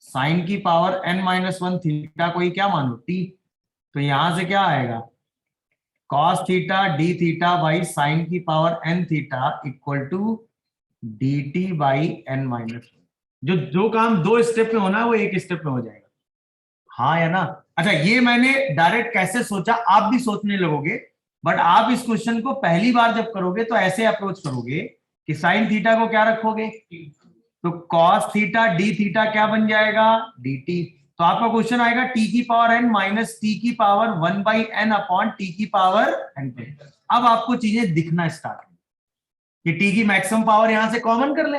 साइन की पावर n-1 थीटा को ही क्या मानो? t। तो यहां से क्या आएगा? cos θ d θ साइन की power n theta equal to dt/n-1। जो काम 2 स्टेप में होना है वो 1 स्टेप में हो जाएगा। हाँ या ना? अच्छा, ये मैंने डायरेक्ट कैसे सोचा, आप भी सोचने लगोगे। बट आप इस क्वेश्चन को पहली बार जब करोगे तो ऐसे अप्रोच करोगे कि साइन थीटा को क्या रखोगे? तो cos θ d θ क्या बन जाएगा? dt। तो आपका क्वेश्चन आएगा t की पावर n माइनस t की पावर 1/n अपॉन t की पावर n। अब आपको चीजें दिखना स्टार्ट कि t की मैक्सिमम पावर यहां से कॉमन कर ले।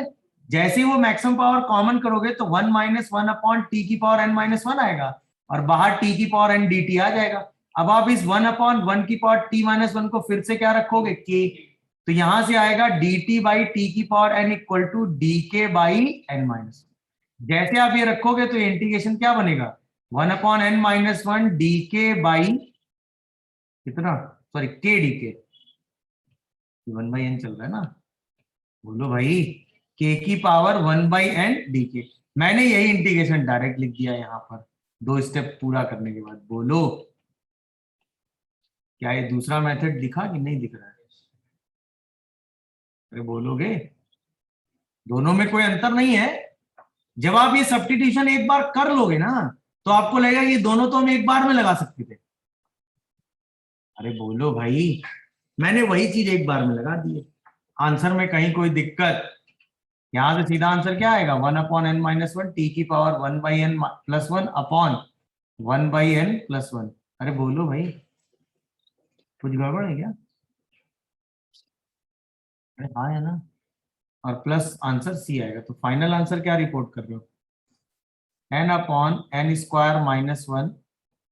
जैसे ही वो मैक्सिमम पावर कॉमन करोगे तो 1 - 1 अपॉन t की पावर n-1 आएगा, और बाहर t की पावर n dt आ जाएगा। अब आप इस 1/1 की पावर t-1 को फिर से क्या रखोगे? k। तो यहां से आएगा dt बाई टी की power n equal to d के बाई एन माइनस। जैसे आप ये रखोगे तो ये इंटीग्रेशन क्या बनेगा, 1/n-1 डी के बाई कितना, सॉरी के डी के, 1/n चल रहा है ना, बोलो भाई, k की पावर 1/n डी के। मैंने यही इंटीग्रेशन डायरेक्ट लिख दिया यहाँ पर 2 स्टेप पूरा करने के बाद। बोलो क्या ये दूसरा मेथड दिखा कि नहीं दिख रहा है? अरे बोलोगे, दोनों में कोई अंतर नहीं है। जब आप ये सब्स्टिट्यूशन एक बार कर लोगे ना तो आपको लगेगा कि दोनों तो हम एक बार में लगा सकते थे। अरे बोलो भाई, मैंने वही चीज एक बार में लगा दी है। आंसर में कहीं कोई दिक्कत? यहां से सीधा आंसर क्या आएगा, 1/n-1 टी की पावर 1/n+1 अपॉन 1/n+1। अरे बोलो भाई, कुछ गड़बड़ है क्या? अरे हाँ है ना, और प्लस आंसर सी आएगा। तो फाइनल आंसर क्या रिपोर्ट कर रहे हो, n/n² -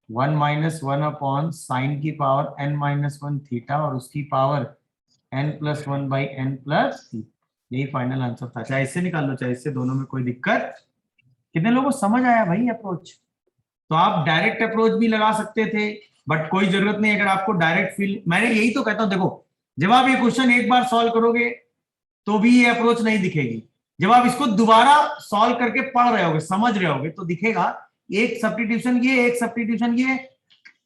1 - 1 अपॉन साइन की पावर n-1 थीटा और उसकी पावर n+1/n+c। यही फाइनल आंसर था। चाहे इससे निकाल लो चाहे इससे, दोनों में कोई दिक्कत। कितने लोगों को समझ आया भाई अप्रोच? तो आप डायरेक्ट अप्रोच भी लगा सकते थे, बट कोई जरूरत नहीं। अगर आपको डायरेक्ट फील, मैंने यही तो कहता हूं, देखो जब आप ये क्वेश्चन एक बार सॉल्व करोगे तो भी ये अप्रोच नहीं दिखेगी। जब आप इसको दोबारा सॉल्व करके पढ़ रहे होगे, समझ रहे होगे, तो दिखेगा एक सब्स्टिट्यूशन ये, एक सब्स्टिट्यूशन ये।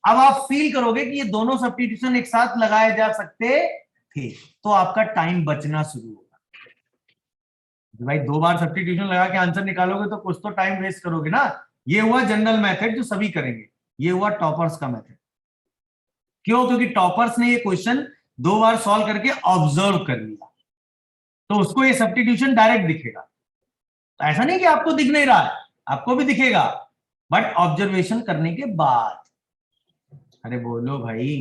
अब आप फील करोगे कि ये दोनों सब्स्टिट्यूशन एक साथ लगाए जा सकते थे, तो आपका टाइम बचना शुरू होगा। भाई 2 बार सब्स्टिट्यूशन लगा के आंसर निकालोगे तो कुछ तो टाइम वेस्ट करोगे ना। ये हुआ जनरल मेथड जो सभी करेंगे, ये हुआ टॉपर्स का मेथड। क्यों? क्योंकि टॉपर्स ने ये क्वेश्चन 2 बार सॉल्व करके ऑब्जर्व कर लिया, तो उसको ये सब्स्टिट्यूशन डायरेक्ट दिखेगा। तो ऐसा नहीं कि आपको दिख नहीं रहा है, आपको भी दिखेगा, बट ऑब्जर्वेशन करने के बाद। अरे बोलो भाई,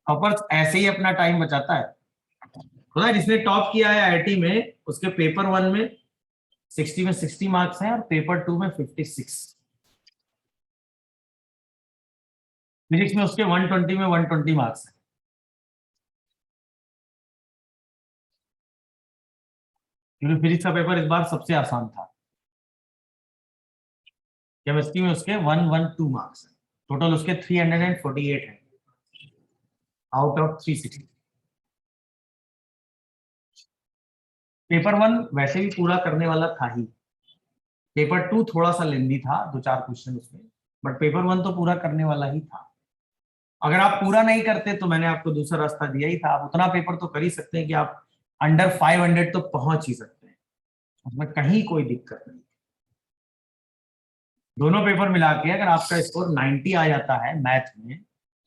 टॉपर्स ऐसे ही अपना टाइम बचाता है। खुदा जिसने टॉप किया है आईआईटी में, उसके पेपर 1 में 60 में 60 मार्क्स हैं और पेपर 2 में 56। फिजिक्स में उसके 120 में 120 मार्क्स हैं। क्योंकि फिजिक्स का पेपर इस बार सबसे आसान था। केमिस्ट्री में उसके 112 मार्क्स हैं, टोटल उसके 348 हैं आउट ऑफ 360। पेपर 1 वैसे भी पूरा करने वाला था ही, पेपर 2 थोड़ा सा लेंदी था, 2-4 क्वेश्चन उसमें, बट पेपर 1 तो पूरा करने वाला ही था। अगर आप पूरा नहीं करते तो मैंने आपको दूसरा रास्ता दिया ही था, आप उतना पेपर तो कर ही सकते हैं कि आप अंडर 500 तो पहुंच ही सकते हैं, उसमें कहीं कोई दिक्कत नहीं। दोनों पेपर मिला के अगर आपका स्कोर 90 आ जाता है मैथ में,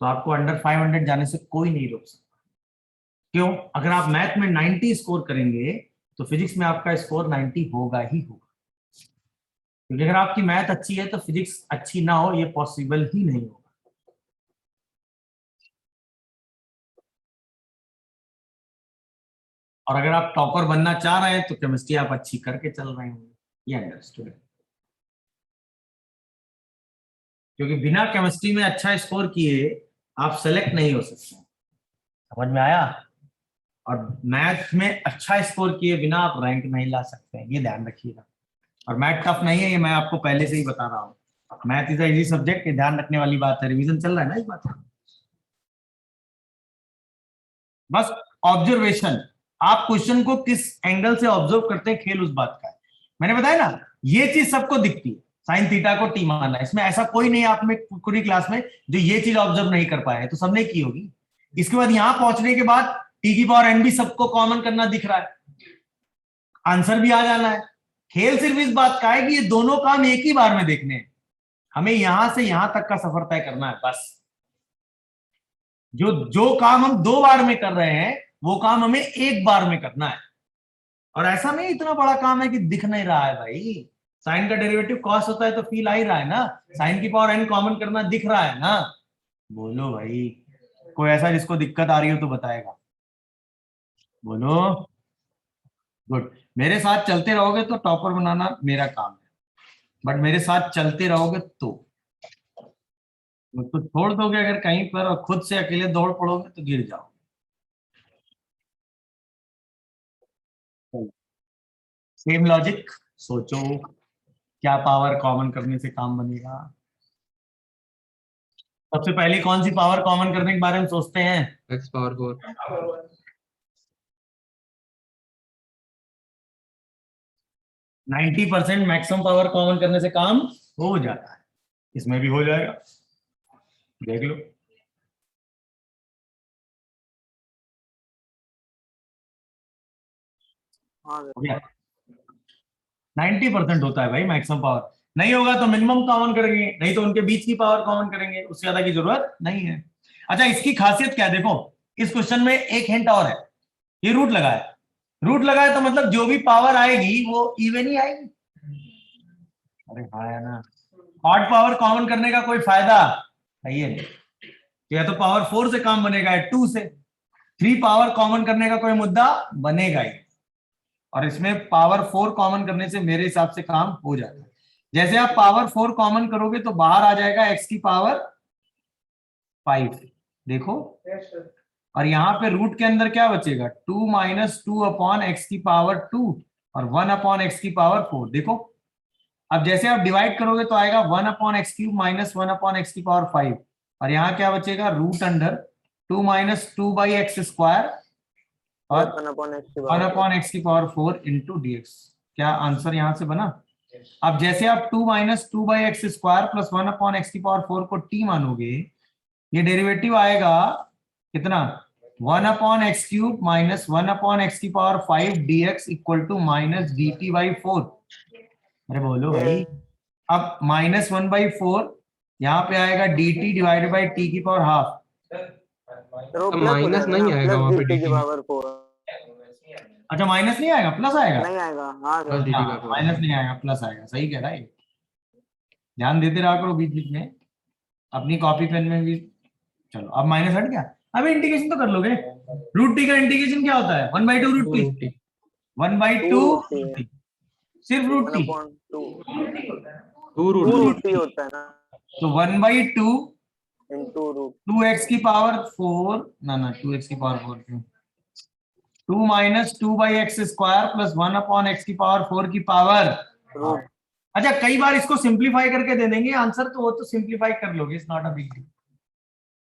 तो आपको अंडर 500 जाने से कोई नहीं रोक सकता। क्यों? अगर आप मैथ में 90 स्कोर करेंगे तो फिजिक्स में आपका स्कोर 90 होगा ही होगा। क्योंकि अगर आपकी मैथ अच्छी है तो फिजिक्स अच्छी ना हो, ये पॉसिबल ही नहीं होगा। और अगर आप टॉपर बनना चाह रहे हैं तो केमिस्ट्री आप अच्छी करके चल रहे होंगे, ये अंडरस्टूड। क्योंकि बिना केमिस्ट्री में अच्छा स्कोर किए आप सेलेक्ट नहीं हो सकते। समझ में आया? और मैथ में अच्छा स्कोर किए बिना आप रैंक नहीं ला सकते हैं, ये ध्यान रखिएगा। और मैथ टफ नहीं है, ये मैं आपको पहले से ही बता रहा हूँ। मैथ इज इजी सब्जेक्ट, ये ध्यान रखने वाली बात है। रिवीजन चल रहा है ना इस बात का? बस ऑब्जर्वेशन, आप क्वेश्चन को किस एंगल से ऑब्जर्व करते हैं, खेल उस बात का है। मैंने बताया ना, ये चीज सबको दिखती है, साइन थीटा को टी मानना, इसमें ऐसा कोई नहीं आप में पूरी क्लास में जो ये चीज ऑब्जर्व नहीं कर पाया है, तो सबने की होगी। इसके बाद यहां पहुंचने के बाद टी की पावर एन भी सबको कॉमन करना दिख रहा है, आंसर भी आ जाना है। खेल सिर्फ इस बात का है कि ये दोनों काम एक ही बार में देखने हैं, हमें यहां से यहां तक का सफर तय करना है बस। जो जो काम हम 2 बार में कर रहे हैं वो काम हमें एक बार में करना है। और ऐसा नहीं इतना बड़ा काम है कि दिख नहीं रहा है भाई, साइन का डेरिवेटिव कॉस होता है तो फील आ ही रहा है ना, साइन की पावर एन कॉमन करना दिख रहा है ना। बोलो भाई, कोई ऐसा जिसको दिक्कत आ रही हो तो बताएगा? बोलो। गुड। मेरे साथ चलते रहोगे तो टॉपर बनाना मेरा काम है, बट मेरे साथ चलते रहोगे तो मुझको छोड़ दोगे अगर कहीं पर और खुद से अकेले दौड़ पड़ोगे तो गिर जाओ। सेम लॉजिक, सोचो क्या पावर कॉमन करने से काम बनेगा। सबसे पहले कौन सी पावर कॉमन करने के बारे में सोचते हैं? x power 4। 90% maximum power common करने से काम हो जाता है, इसमें भी हो जाएगा, देख लो। हाँ हो गया, 90% होता है भाई मैक्सिमम पावर। नहीं होगा तो मिनिमम कॉमन करेंगे, नहीं तो उनके बीच की पावर कॉमन करेंगे, उससे ज्यादा की जरूरत नहीं है। अच्छा, इसकी खासियत क्या है देखो, इस क्वेश्चन में एक हिंट और है, ये रूट लगा है। रूट लगा है तो मतलब जो भी पावर आएगी वो इवन ही आएगी। अरे हाँ है ना, ऑड पावर कॉमन करने का कोई फायदा नहीं है, या तो पावर 4 से काम बनेगा या 2 से, 3 पावर कॉमन करने का कोई मुद्दा बनेगा ही। और इसमें पावर 4 कॉमन करने से मेरे हिसाब से काम हो जाता है। जैसे आप पावर 4 कॉमन करोगे तो बाहर आ जाएगा x की पावर 5, देखो। और यहाँ पे रूट के अंदर क्या बचेगा, 2 माइनस 2 अपॉन एक्स की पावर 2 और 1 अपॉन एक्स की पावर 4, देखो। अब जैसे आप डिवाइड करोगे तो आएगा 1 upon x cube minus 1 upon x की पावर 5, और यहाँ क्या बचेगा, root under 2 minus 2 by x square और 1 अपॉन एक्स की पावर 4 इंटू डी एक्स। क्या आंसर यहां से बना? अब जैसे आप 2 minus 2 by x square plus 1 upon x की पावर 4 को टी मानोगे, ये डेरिवेटिव आएगा कितना, 1 upon x cube minus 1 upon x की power 5 dx equal to minus d t by 4। अरे बोलो भाई, अब माइनस 1/4 यहाँ पे आएगा D T divided by t की पावर हाफ। माइनस नहीं आएगा वहां पे dt में। अच्छा माइनस नहीं आएगा, प्लस आएगा? नहीं आएगा, हाँ प्लस dt का पावर। माइनस नहीं आएगा, प्लस आएगा, सही कह रहा है। ध्यान देते रहा करो बीच बीच में, अपनी कॉपी पेन में भी। चलो अब माइनस हट गया, अब इंटीग्रेशन तो कर लोगे। रूट टी का इंटीग्रेशन क्या होता है, 1/2 रूट टी, 1/2 सिर्फ रूट टी, 2 रूट टी होता है ना, तो 1/2 इंटू रूट 2x की पावर 4, ना 2x की पावर 4 क्यों, 2 minus 2 by x square plus 1 upon x की पावर 4 की पावर रूट। अच्छा कई बार इसको सिंप्लीफाई करके दे देंगे आंसर, तो वो तो सिंप्लीफाई कर लोगे, it's not a big deal.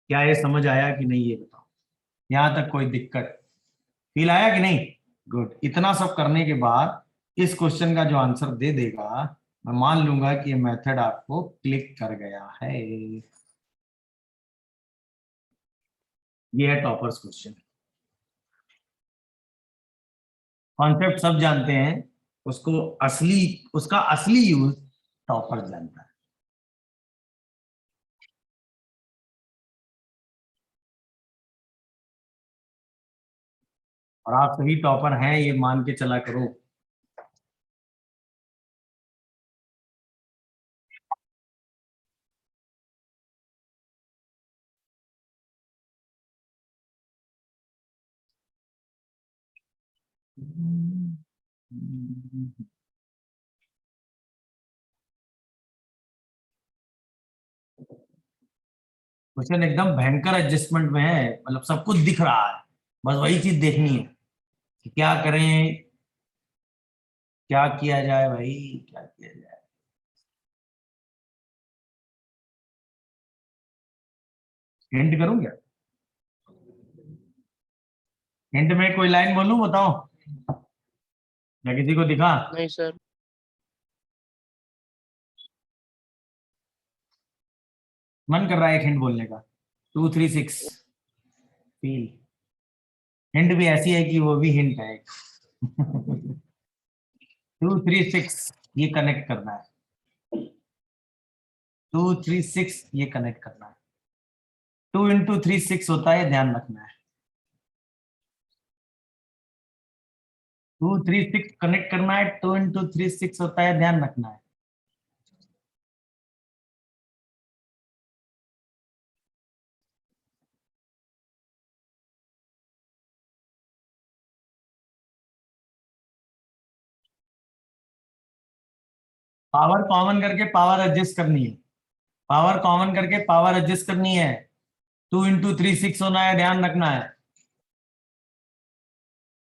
क्या ये समझ आया कि नहीं, ये बताओ, यहां तक कोई दिक्कत फील आया कि नहीं? गुड। इतना सब करने के बाद इस क्वेश्चन का जो आंसर दे देगा, मैं मान लूंगा कि ये मेथड आपको क्लिक कर गया है। ये है टॉपर्स क्वेश्चन, कॉन्सेप्ट सब जानते हैं, उसको असली, उसका असली यूज टॉपर जानता है। और आप सभी टॉपर हैं ये मान के चला करो। क्वेश्चन एकदम भयंकर एडजस्टमेंट में है, मतलब सब कुछ दिख रहा है, बस वही चीज देखनी है कि क्या करें, क्या किया जाए भाई, क्या किया जाए। हिंट करूं क्या, हिंट में कोई लाइन बोलूं, बताओ, या किसी को दिखा? नहीं सर। मन कर रहा है एक हिंट बोलने का, 2 3 6 फील। हिंट भी ऐसी है कि वो भी हिंट है 2 3 6 ये कनेक्ट करना है, 2 3 6 ये कनेक्ट करना है, 2 इंटू 3 6 होता है, ध्यान रखना है। 2 3 6 कनेक्ट करना है, 2 इंटू 3 6 होता है, ध्यान रखना है। पावर कॉमन करके पावर एडजस्ट करनी है, पावर कॉमन करके पावर एडजस्ट करनी है, 2 इंटू 3 6 होना है, ध्यान रखना है।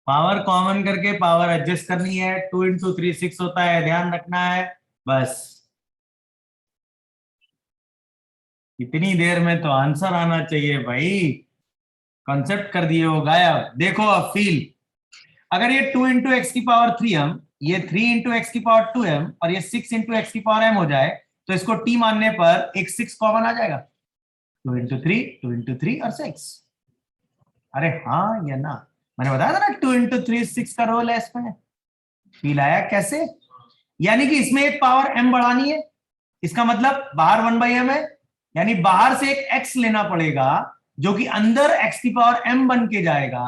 पावर कॉमन करके पावर एडजस्ट करनी है। 2 इंटू 3 6 होता है, ध्यान रखना है बस। इतनी देर में तो आंसर आना चाहिए भाई, कॉन्सेप्ट कर दिए हो गायब। देखो अब फील, अगर ये 2 इंटू एक्स की पावर 3m, ये 3 इंटू एक्स की पावर 2m और ये 6 इंटू एक्स की पावर m हो जाए तो इसको t मानने पर एक 6 कॉमन आ जाएगा। 2 इंटू 3, 2 इंटू 3 और 6। अरे हाँ या ना, मैंने बताया था ना 2 इंटू 3 6 का रोल है इसमें। फील आया कैसे? यानी कि इसमें एक पावर m बढ़ानी है, इसका मतलब बाहर 1/m है, यानी बाहर से एक x लेना पड़ेगा जो कि अंदर x की पावर m बन के जाएगा।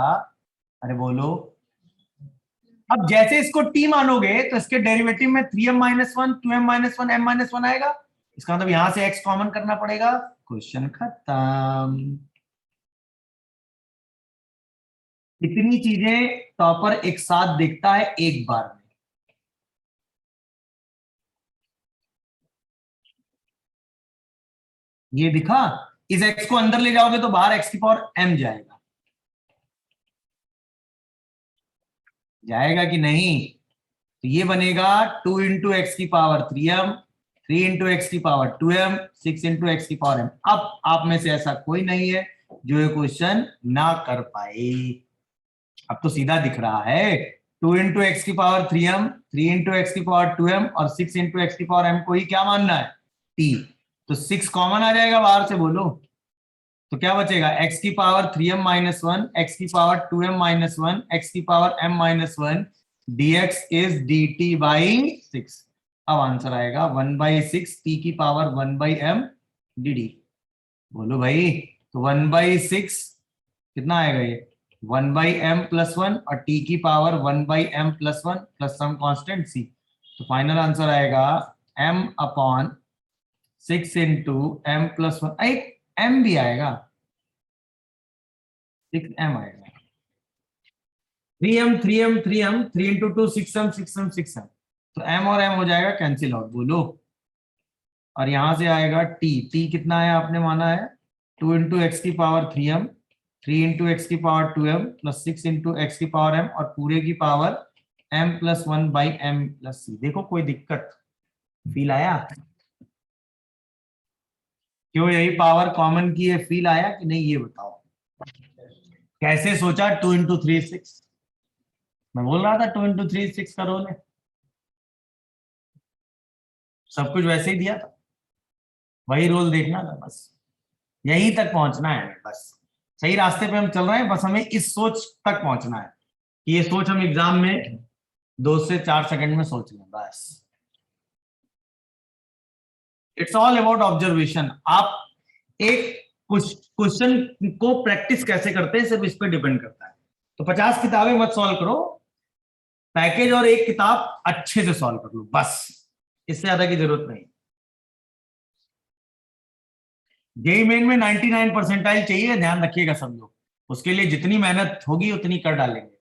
अरे बोलो, अब जैसे इसको t मानोगे तो इसके डेरिवेटिव में 3m minus 1, 2m minus 1, m minus 1 आएगा। इसका मतलब यहां से x कॉमन करना पड़ेगा। क्वेश्चन खत्म। इतनी चीजें टॉपर एक साथ देखता है एक बार में। ये दिखा, इस x को अंदर ले जाओगे तो बाहर x की पावर m जाएगा, जाएगा कि नहीं? तो ये बनेगा 2 इंटू एक्स की पावर 3m, 3 इंटू एक्स की पावर 2m, 6 इंटू एक्स की पावर m। अब आप में से ऐसा कोई नहीं है जो ये क्वेश्चन ना कर पाए। अब तो सीधा दिख रहा है, 2 इंटू एक्स की पावर 3m, 3 इंटू एक्स की पावर 2m और 6 इंटू एक्स की पावर m को ही क्या मानना है? t। तो 6 कॉमन आ जाएगा बाहर से, बोलो तो क्या बचेगा? x की पावर 3m माइनस 1, x की पावर 2m माइनस 1, x की power m minus 1, dx is dt by 6। अब आंसर आएगा 1/6 t की पावर 1/m dd। बोलो भाई, तो 1/6 कितना आएगा? ये 1/m प्लस 1 और t की power 1/m plus 1 plus some constant c। तो फाइनल आंसर आएगा m upon 6 into m plus 1, एक m भी आएगा, 6m आएगा। 3m 3m 3m, 3 into 2 6m 6m 6m, तो m और m हो जाएगा कैंसिल आउट, बोलो। और यहां से आएगा t कितना है आपने माना है? 2 इंटू एक्स की पावर 3m, 3 इंटू एक्स की power 2m plus 6 into x की पावर m और पूरे की power m plus 1/m plus c। देखो कोई दिक्कत फील आया? क्यों यही पावर कॉमन की है, फील आया कि नहीं ये बताओ? कैसे सोचा 2 इंटू 3 6? मैं बोल रहा था 2 इंटू 3 6 का रोल है, सब कुछ वैसे ही दिया था, वही रोल देखना था बस, यहीं तक पहुंचना है बस। सही रास्ते पे हम चल रहे हैं, बस हमें इस सोच तक पहुंचना है कि ये सोच हम एग्जाम में 2 से 4 सेकंड में सोच लें बस। It's all about observation. आप एक क्वेश्चन को प्रैक्टिस कैसे करते हैं सिर्फ इस पर डिपेंड करता है। तो 50 किताबें मत सॉल्व करो, पैकेज और एक किताब अच्छे से सॉल्व कर लो बस, इससे ज्यादा की जरूरत नहीं। जेईई मेन में 99 परसेंटाइल चाहिए, ध्यान रखिएगा सब लोग, उसके लिए जितनी मेहनत होगी उतनी कर डालेंगे।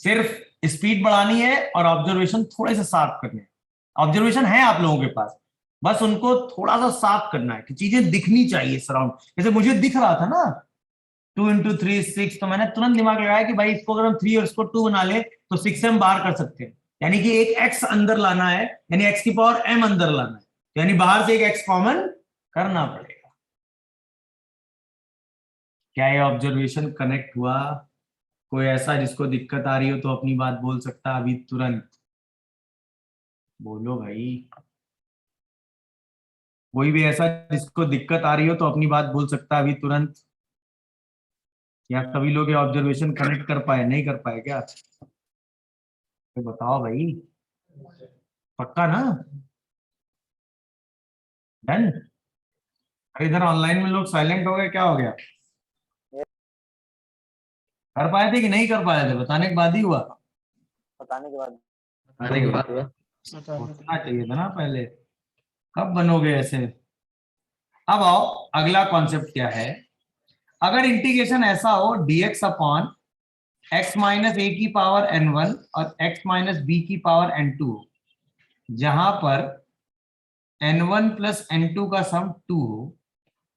सिर्फ स्पीड बढ़ानी है और ऑब्जर्वेशन थोड़े से साफ करने हैं। ऑब्जर्वेशन है आप लोगों के पास, बस उनको थोड़ा सा साफ करना है कि चीजें दिखनी चाहिए सराउंड। जैसे मुझे दिख रहा था ना 2 इंटू 3 6, तो मैंने तुरंत दिमाग लगाया कि भाई इसको अगर हम 3 और इसको 2 बना ले तो 6 हम बाहर कर सकते हैं, यानी कि एक x अंदर लाना है, यानी x की पावर m अंदर लाना है, यानी बाहर से एक x कॉमन करना पड़ेगा। क्या ये ऑब्जर्वेशन कनेक्ट हुआ? कोई ऐसा जिसको दिक्कत आ रही हो तो अपनी बात बोल सकता अभी तुरंत, बोलो भाई। कोई भी ऐसा जिसको दिक्कत आ रही हो तो अपनी बात बोल सकता अभी तुरंत। या सभी लोग ये ऑब्जर्वेशन कनेक्ट कर पाए, नहीं कर पाए क्या? तो बताओ भाई, पक्का ना? डन? अरे इधर ऑनलाइन में लोग साइलेंट हो गए, क्या हो गया? कर पाए थे कि नहीं कर पाए थे? बताने के बाद ही हुआ? बताने के बाद आने के बाद हुआ। सोचना चाहिए था ना पहले, कब बनोगे ऐसे। अब आओ, अगला कॉन्सेप्ट क्या है? अगर इंटीग्रेशन ऐसा हो dx upon x minus A की पावर n1 और x माइनस बी की पावर n2, जहां पर n1 प्लस n2 का सम 2 हो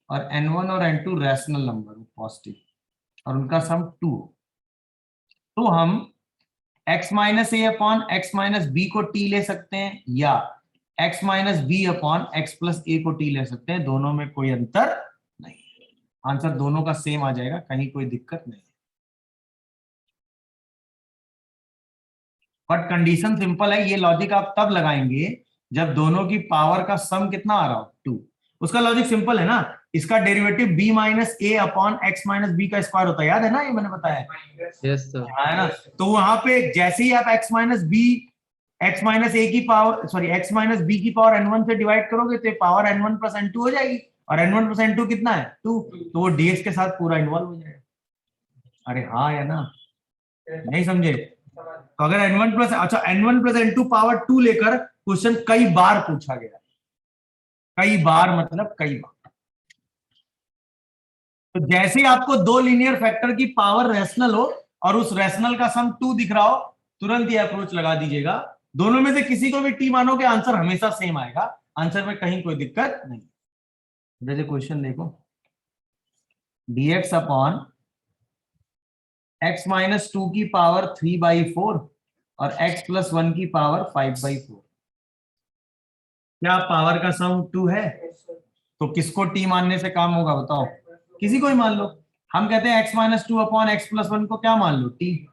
और n1 और n2 रैशनल नंबर हो, पॉजिटिव, और उनका सम 2 हो, तो हम x minus A upon X minus B को t ले सकते हैं, या x minus B upon x plus A को t ले सकते हैं। दोनों में कोई अंतर नहीं, आंसर दोनों का सेम आ जाएगा, कहीं कोई दिक्कत नहीं। बट कंडीशन सिंपल है, ये लॉजिक आप तब लगाएंगे जब दोनों की पावर का सम कितना आ रहा हो 2। उसका लॉजिक सिंपल है ना, इसका derivative b minus A upon X minus B का स्क्वायर होता है, याद है ना, ये मैंने बताया यस सर। है ना। तो वहां पे जैसे ही आप x minus B X minus A की power sorry X minus B की पावर n1 से डिवाइड करोगे तो पावर n1 प्लस n2 हो जाएगी, और n1 प्लस n2 कितना है 2, तो वो dx के साथ पूरा इन्वॉल्व हो जाएगा। अरे हाँ या ना, नहीं समझे? तो अगर n1 प्लस अच्छा n1 प्लस n2 पावर 2 लेकर क्वेश्चन कई बार पूछा गया, कई बार मतलब कई बार। तो जैसे ही आपको दो लीनियर फैक्टर की पावर रैशनल हो और उस रैशनल का सम 2 दिख रहा हो, तुरंत ये अप्रोच लगा दीजिएगा। दोनों में से किसी को भी टी मानोगे, आंसर हमेशा सेम आएगा, आंसर में कहीं कोई दिक्कत नहीं। जैसे क्वेश्चन देखो, dx अपॉन एक्स माइनस 2 की पावर 3/4 और x प्लस 1 की पावर 5/4, क्या पावर का सम 2 है? तो किसको टी मानने से काम होगा बताओ? किसी को ही मान लो। हम कहते हैं x minus 2 upon x plus 1 को क्या मान लो? टी।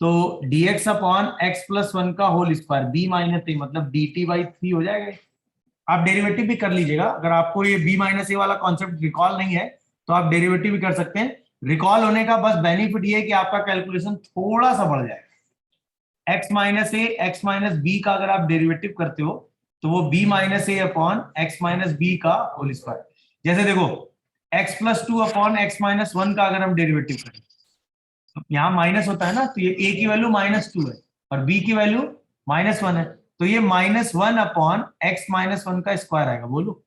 तो dx अपॉन एक्स प्लस 1 का होल स्क्वायर b माइनस ए मतलब dt/3 हो जाएगा। आप डेरिवेटिव भी कर लीजिएगा, अगर आपको ये b माइनस ए वाला कॉन्सेप्ट रिकॉल नहीं है तो आप डेरिवेटिव भी कर सकते हैं। रिकॉल होने का बस बेनिफिट ये है कि आपका कैलकुलेशन थोड़ा सा बढ़ जाएगा। x माइनस ए एक्स माइनस बी का अगर आप डेरिवेटिव करते हो तो वो b minus A upon X minus B का होल स्क्वायर। जैसे देखो x plus 2 upon X minus 1 का अगर हम डेरिवेटिव करें तो यहाँ माइनस होता है ना, तो ये a की वैल्यू -2 है और b की वैल्यू -1 है, तो ये -1 अपॉन एक्स माइनस 1 का स्क्वायर आएगा। बोलो,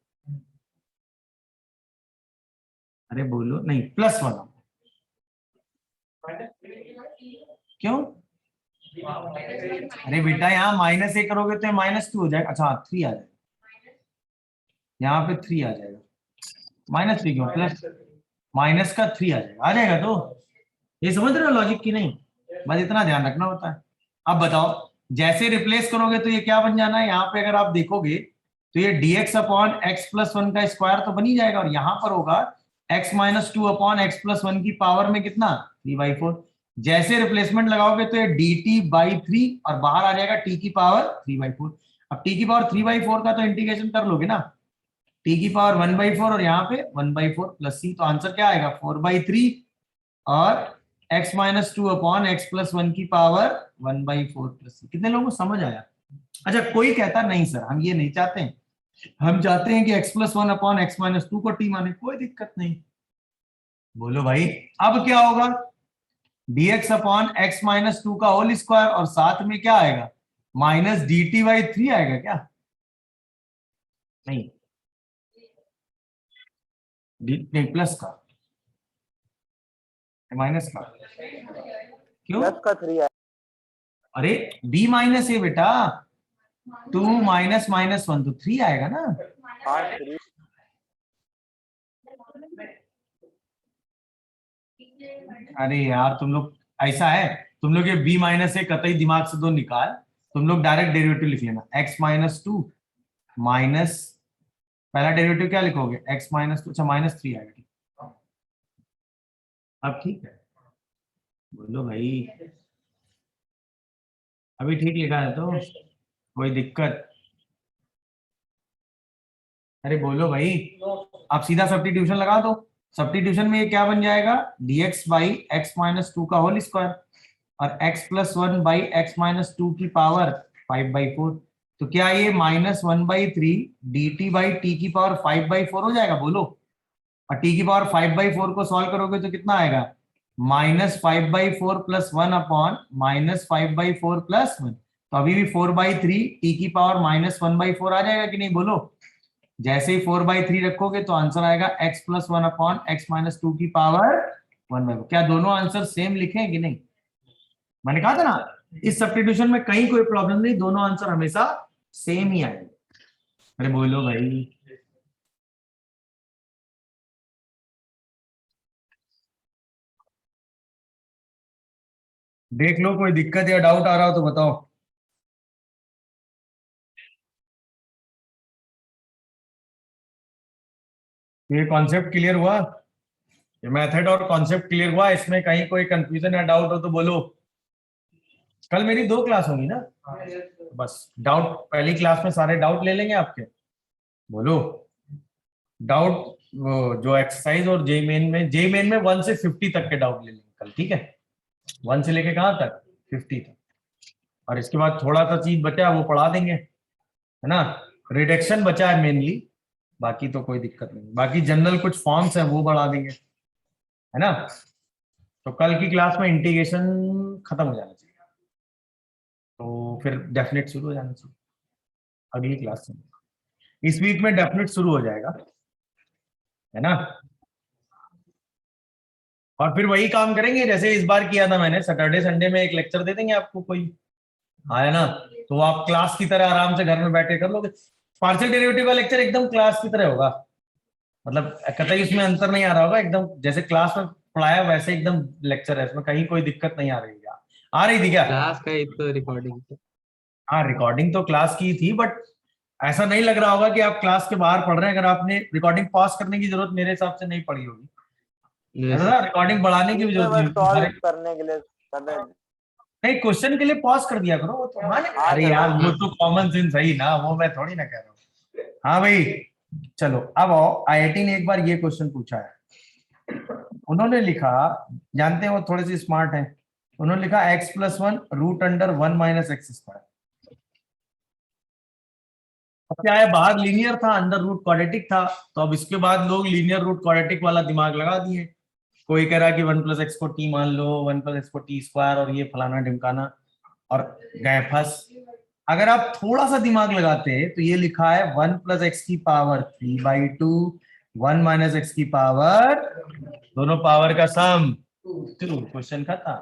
अरे बोलो नहीं, +1। क्यों? अरे बेटा यहाँ -a करोगे तो -2 हो जाएगा। अच्छा 3 आ जाएगा, यहाँ पे 3 आ जाएगा, -3 क्यों, प्लस माइनस का 3 आ जाएगा। तो ये समझ रहे हो लॉजिक की नहीं? बस इतना ध्यान रखना होता है। अब बताओ, जैसे रिप्लेस करोगे तो ये क्या बन जाना है, यहाँ पे अगर आप देखोगे तो ये dx अपॉन एक्स प्लस 1 का स्क्वायर तो बन ही जाएगा, और यहाँ पर होगा x minus 2 upon x plus 1 की पावर में कितना 3/4। जैसे रिप्लेसमेंट लगाओगे तो ये dt/3 और बाहर आ जाएगा t की पावर 3/4। अब t की पावर 3/4 का तो इंटीग्रेशन कर लोगे ना, t की पावर 1/4 और यहाँ पे 1/4 प्लस c, तो आंसर क्या आएगा 4/3 और x minus 2 upon x plus 1 की पावर 1/4 प्लस c। कितने लोगों को समझ आया? अच्छा कोई कहता नहीं सर हम ये नहीं चाहते हैं, हम चाहते हैं कि x plus 1 upon X minus 2 को t माने, कोई दिक्कत नहीं। बोलो भाई, अब क्या होगा? dx अपॉन एक्स माइनस 2 का होल स्क्वायर और साथ में क्या आएगा माइनस dt/3 आएगा क्या? नहीं, नहीं प्लस का, माइनस का क्यों? प्लस का 3 है। अरे b माइनस ए बेटा, 2 माइनस -1 तो 3 आएगा ना। हाँ 3। अरे यार तुम लोग ऐसा है, तुम लोग ये b माइनस ए कतई दिमाग से दो निकाल, तुम लोग डायरेक्ट डेरिवेटिव लिख लेना, x माइनस 2 माइनस पहला डेरिवेटिव क्या लिखोगे x माइनस 2, अच्छा -3 आएगा। ठीक, अब ठीक है, बोलो भाई, अभी ठीक लिखा है तो कोई दिक्कत? अरे बोलो भाई, आप सीधा सब्स्टिट्यूशन लगा दो। सब्स्टिट्यूशन में ये क्या बन जाएगा dx बाई एक्स माइनस 2 का होल स्क्वायर और x plus 1 by x minus 2 की पावर 5/4। तो क्या ये -1/3 dt/t की पावर 5/4 हो जाएगा? बोलो, और t की पावर 5/4 को सॉल्व करोगे तो कितना आएगा -5/4 प्लस 1 अपॉन -5/4 प्लस 1, तो अभी भी 4/3 t की पावर -1/4 आ जाएगा कि नहीं? बोलो, जैसे ही 4/3 रखोगे तो आंसर आएगा x plus 1 upon X minus 2 की पावर 1/4। क्या दोनों आंसर सेम लिखे कि नहीं? मैंने कहा था ना, इस सब्स्टिट्यूशन में कहीं कोई प्रॉब्लम नहीं, दोनों आंसर हमेशा सेम ही आएंगे। अरे बोलो भाई, देख लो, कोई दिक्कत या डाउट आ रहा हो तो बताओ। ये कॉन्सेप्ट क्लियर हुआ? ये मेथड और कॉन्सेप्ट क्लियर हुआ? इसमें कहीं कोई कंफ्यूजन या डाउट हो तो बोलो। कल मेरी 2 क्लास होंगी ना? बस डाउट पहली क्लास में सारे डाउट ले लेंगे आपके। बोलो डाउट। वो जो एक्सरसाइज और जे मेन में 1 से 50 तक के डाउट ले लेंगे कल, ठीक है? 1 से लेके कहाँ तक? 50 तक। और इसके बाद थोड़ा सा चीज बचा है वो पढ़ा देंगे, है ना? रिडक्शन बचा है मेनली, बाकी तो कोई दिक्कत नहीं। बाकी जनरल कुछ फॉर्म्स है वो बढ़ा देंगे, है ना? तो कल की क्लास में इंटीग्रेशन खत्म हो जाना चाहिए, तो फिर डेफिनेट शुरू हो जाना चाहिए अगली क्लास से। इस वीक में डेफिनेट शुरू हो जाएगा, है ना? और फिर वही काम करेंगे जैसे इस बार किया था मैंने, सैटरडे संडे में एक लेक्चर दे देंगे आपको, कोई आया ना तो आप क्लास की तरह आराम से घर में बैठे कर लोगे। पार्शियल डेरिवेटिव का लेक्चर एकदम क्लास की तरह होगा, मतलब कतई इसमें अंतर नहीं आ रहा होगा, एकदम जैसे क्लास में पढ़ाया वैसे एकदम लेक्चर है, इसमें कहीं कोई दिक्कत नहीं आ रही है। आ रही थी क्या? क्लास का ही तो रिकॉर्डिंग। हाँ, रिकॉर्डिंग तो क्लास की थी, बट ऐसा नहीं लग रहा होगा कि आप क्लास के बाहर पढ़ रहे हैं। अगर आपने रिकॉर्डिंग पॉज करने की जरूरत मेरे हिसाब से नहीं पड़ी होगी, है ना? रिकॉर्डिंग बढ़ाने की भी जरूरत नहीं होगी। सॉल्व करने के लिए कर रहे हैं। नहीं, क्वेश्चन के लिए पॉज कर दिया करो, वो तो माने। अरे यार वो तो कॉमन सेंस है ही ना, वो मैं थोड़ी ना कह रहा हूँ। हाँ भाई, चलो अब आओ। आईआईटी ने एक बार ये क्वेश्चन पूछा है, उन्होंने लिखा, जानते हैं वो थोड़े से स्मार्ट हैं, उन्होंने लिखा x+1 √(1 - x²). अब क्या है, बाहर लीनियर था, अंदर रूट क्वाड्रेटिक था, तो अब इसके बाद लोग लीनियर रूट क्वाड्रेटिक वाला दिमाग लगा दिए। कोई कह रहा है कि 1+x को t मान लो, 1+x को t² और ये फलाना ढिमकाना, और गए फंस। अगर आप थोड़ा सा दिमाग लगाते तो ये लिखा है 1+x⁵(3/2), 1 - x⁵, दोनों पावर का सम। क्वेश्चन खत्म।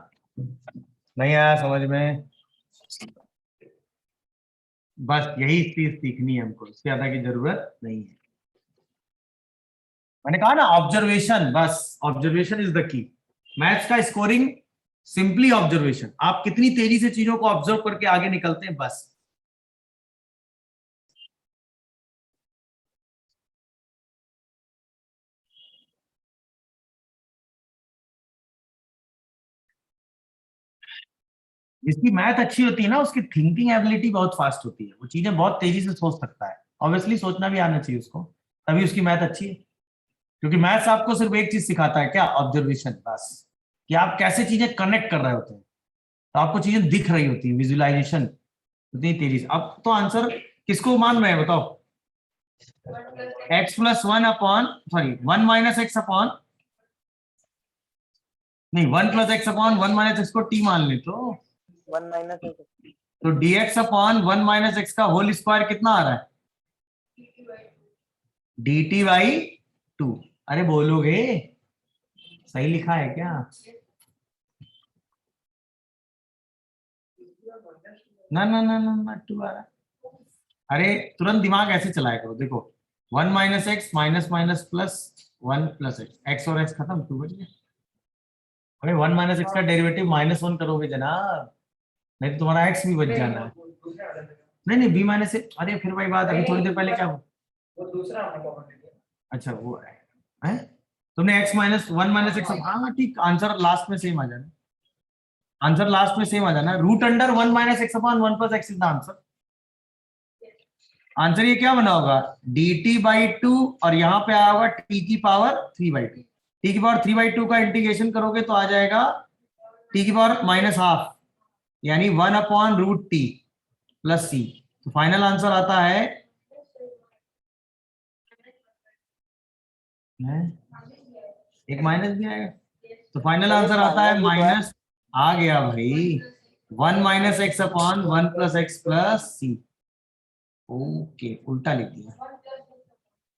नहीं आया समझ में? बस यही चीज सीखनी है हमको, इससे ज्यादा की जरूरत नहीं है। मैंने कहा ना, ऑब्जर्वेशन, बस observation is the key. Maths का स्कोरिंग सिंपली ऑब्जर्वेशन, आप कितनी तेजी से चीजों को ऑब्जर्व करके आगे निकलते हैं, बस। जिसकी मैथ अच्छी होती है ना, उसकी थिंकिंग एबिलिटी बहुत फास्ट होती है, वो चीजें बहुत तेजी से सोच सकता है। ऑब्वियसली सोचना भी आना चाहिए उसको, तभी उसकी मैथ अच्छी है। क्योंकि मैथ्स आपको सिर्फ एक चीज सिखाता है, क्या? ऑब्जर्वेशन, बस। कि आप कैसे चीजें कनेक्ट कर रहे होते हैं, तो आपको चीजें दिख रही होती है, विजुअलाइजेशन उतनी तेजी से। अब तो आंसर किसको मान में है बताओ? x+1 upon, sorry 1 - x upon, नहीं 1+x/(1 - x) को t मान ले तो 1 - तो dx/(1 - x) का होल स्क्वायर कितना आ रहा है? dt/2। अरे बोलोगे, सही लिखा है क्या? ना ना ना ना ना, 2 आ रहा है। अरे तुरंत दिमाग ऐसे चलाया करो, देखो 1 - x minus minus plus 1+x, x और x खत्म, 2 बच गया। अरे 1 - x का डेरिवेटिव -1 करोगे जनाब, नहीं तो तुम्हारा x भी बच जाना है। नहीं नहीं, b - a, अरे फिर वही बात, अभी थोड़ी देर पहले क्या हुआ? अच्छा वो है तुमने x-1 - x, हाँ ठीक, आंसर लास्ट में सेम आ जाना, आंसर लास्ट में सेम आ जाना। √(1 - x/(1+x) is the answer. Answer ये क्या बना होगा? dt/2, और यहाँ पे आया होगा t⁻3/2। t⁻3/2 का इंटीग्रेशन करोगे तो आ जाएगा t⁻½ यानी 1/√t + c। तो फाइनल आंसर आता है, एक माइनस भी आएगा, तो फाइनल आंसर आता है माइनस, आ गया भाई, 1 - x/(1+x + c). ओके, उल्टा लिख दिया,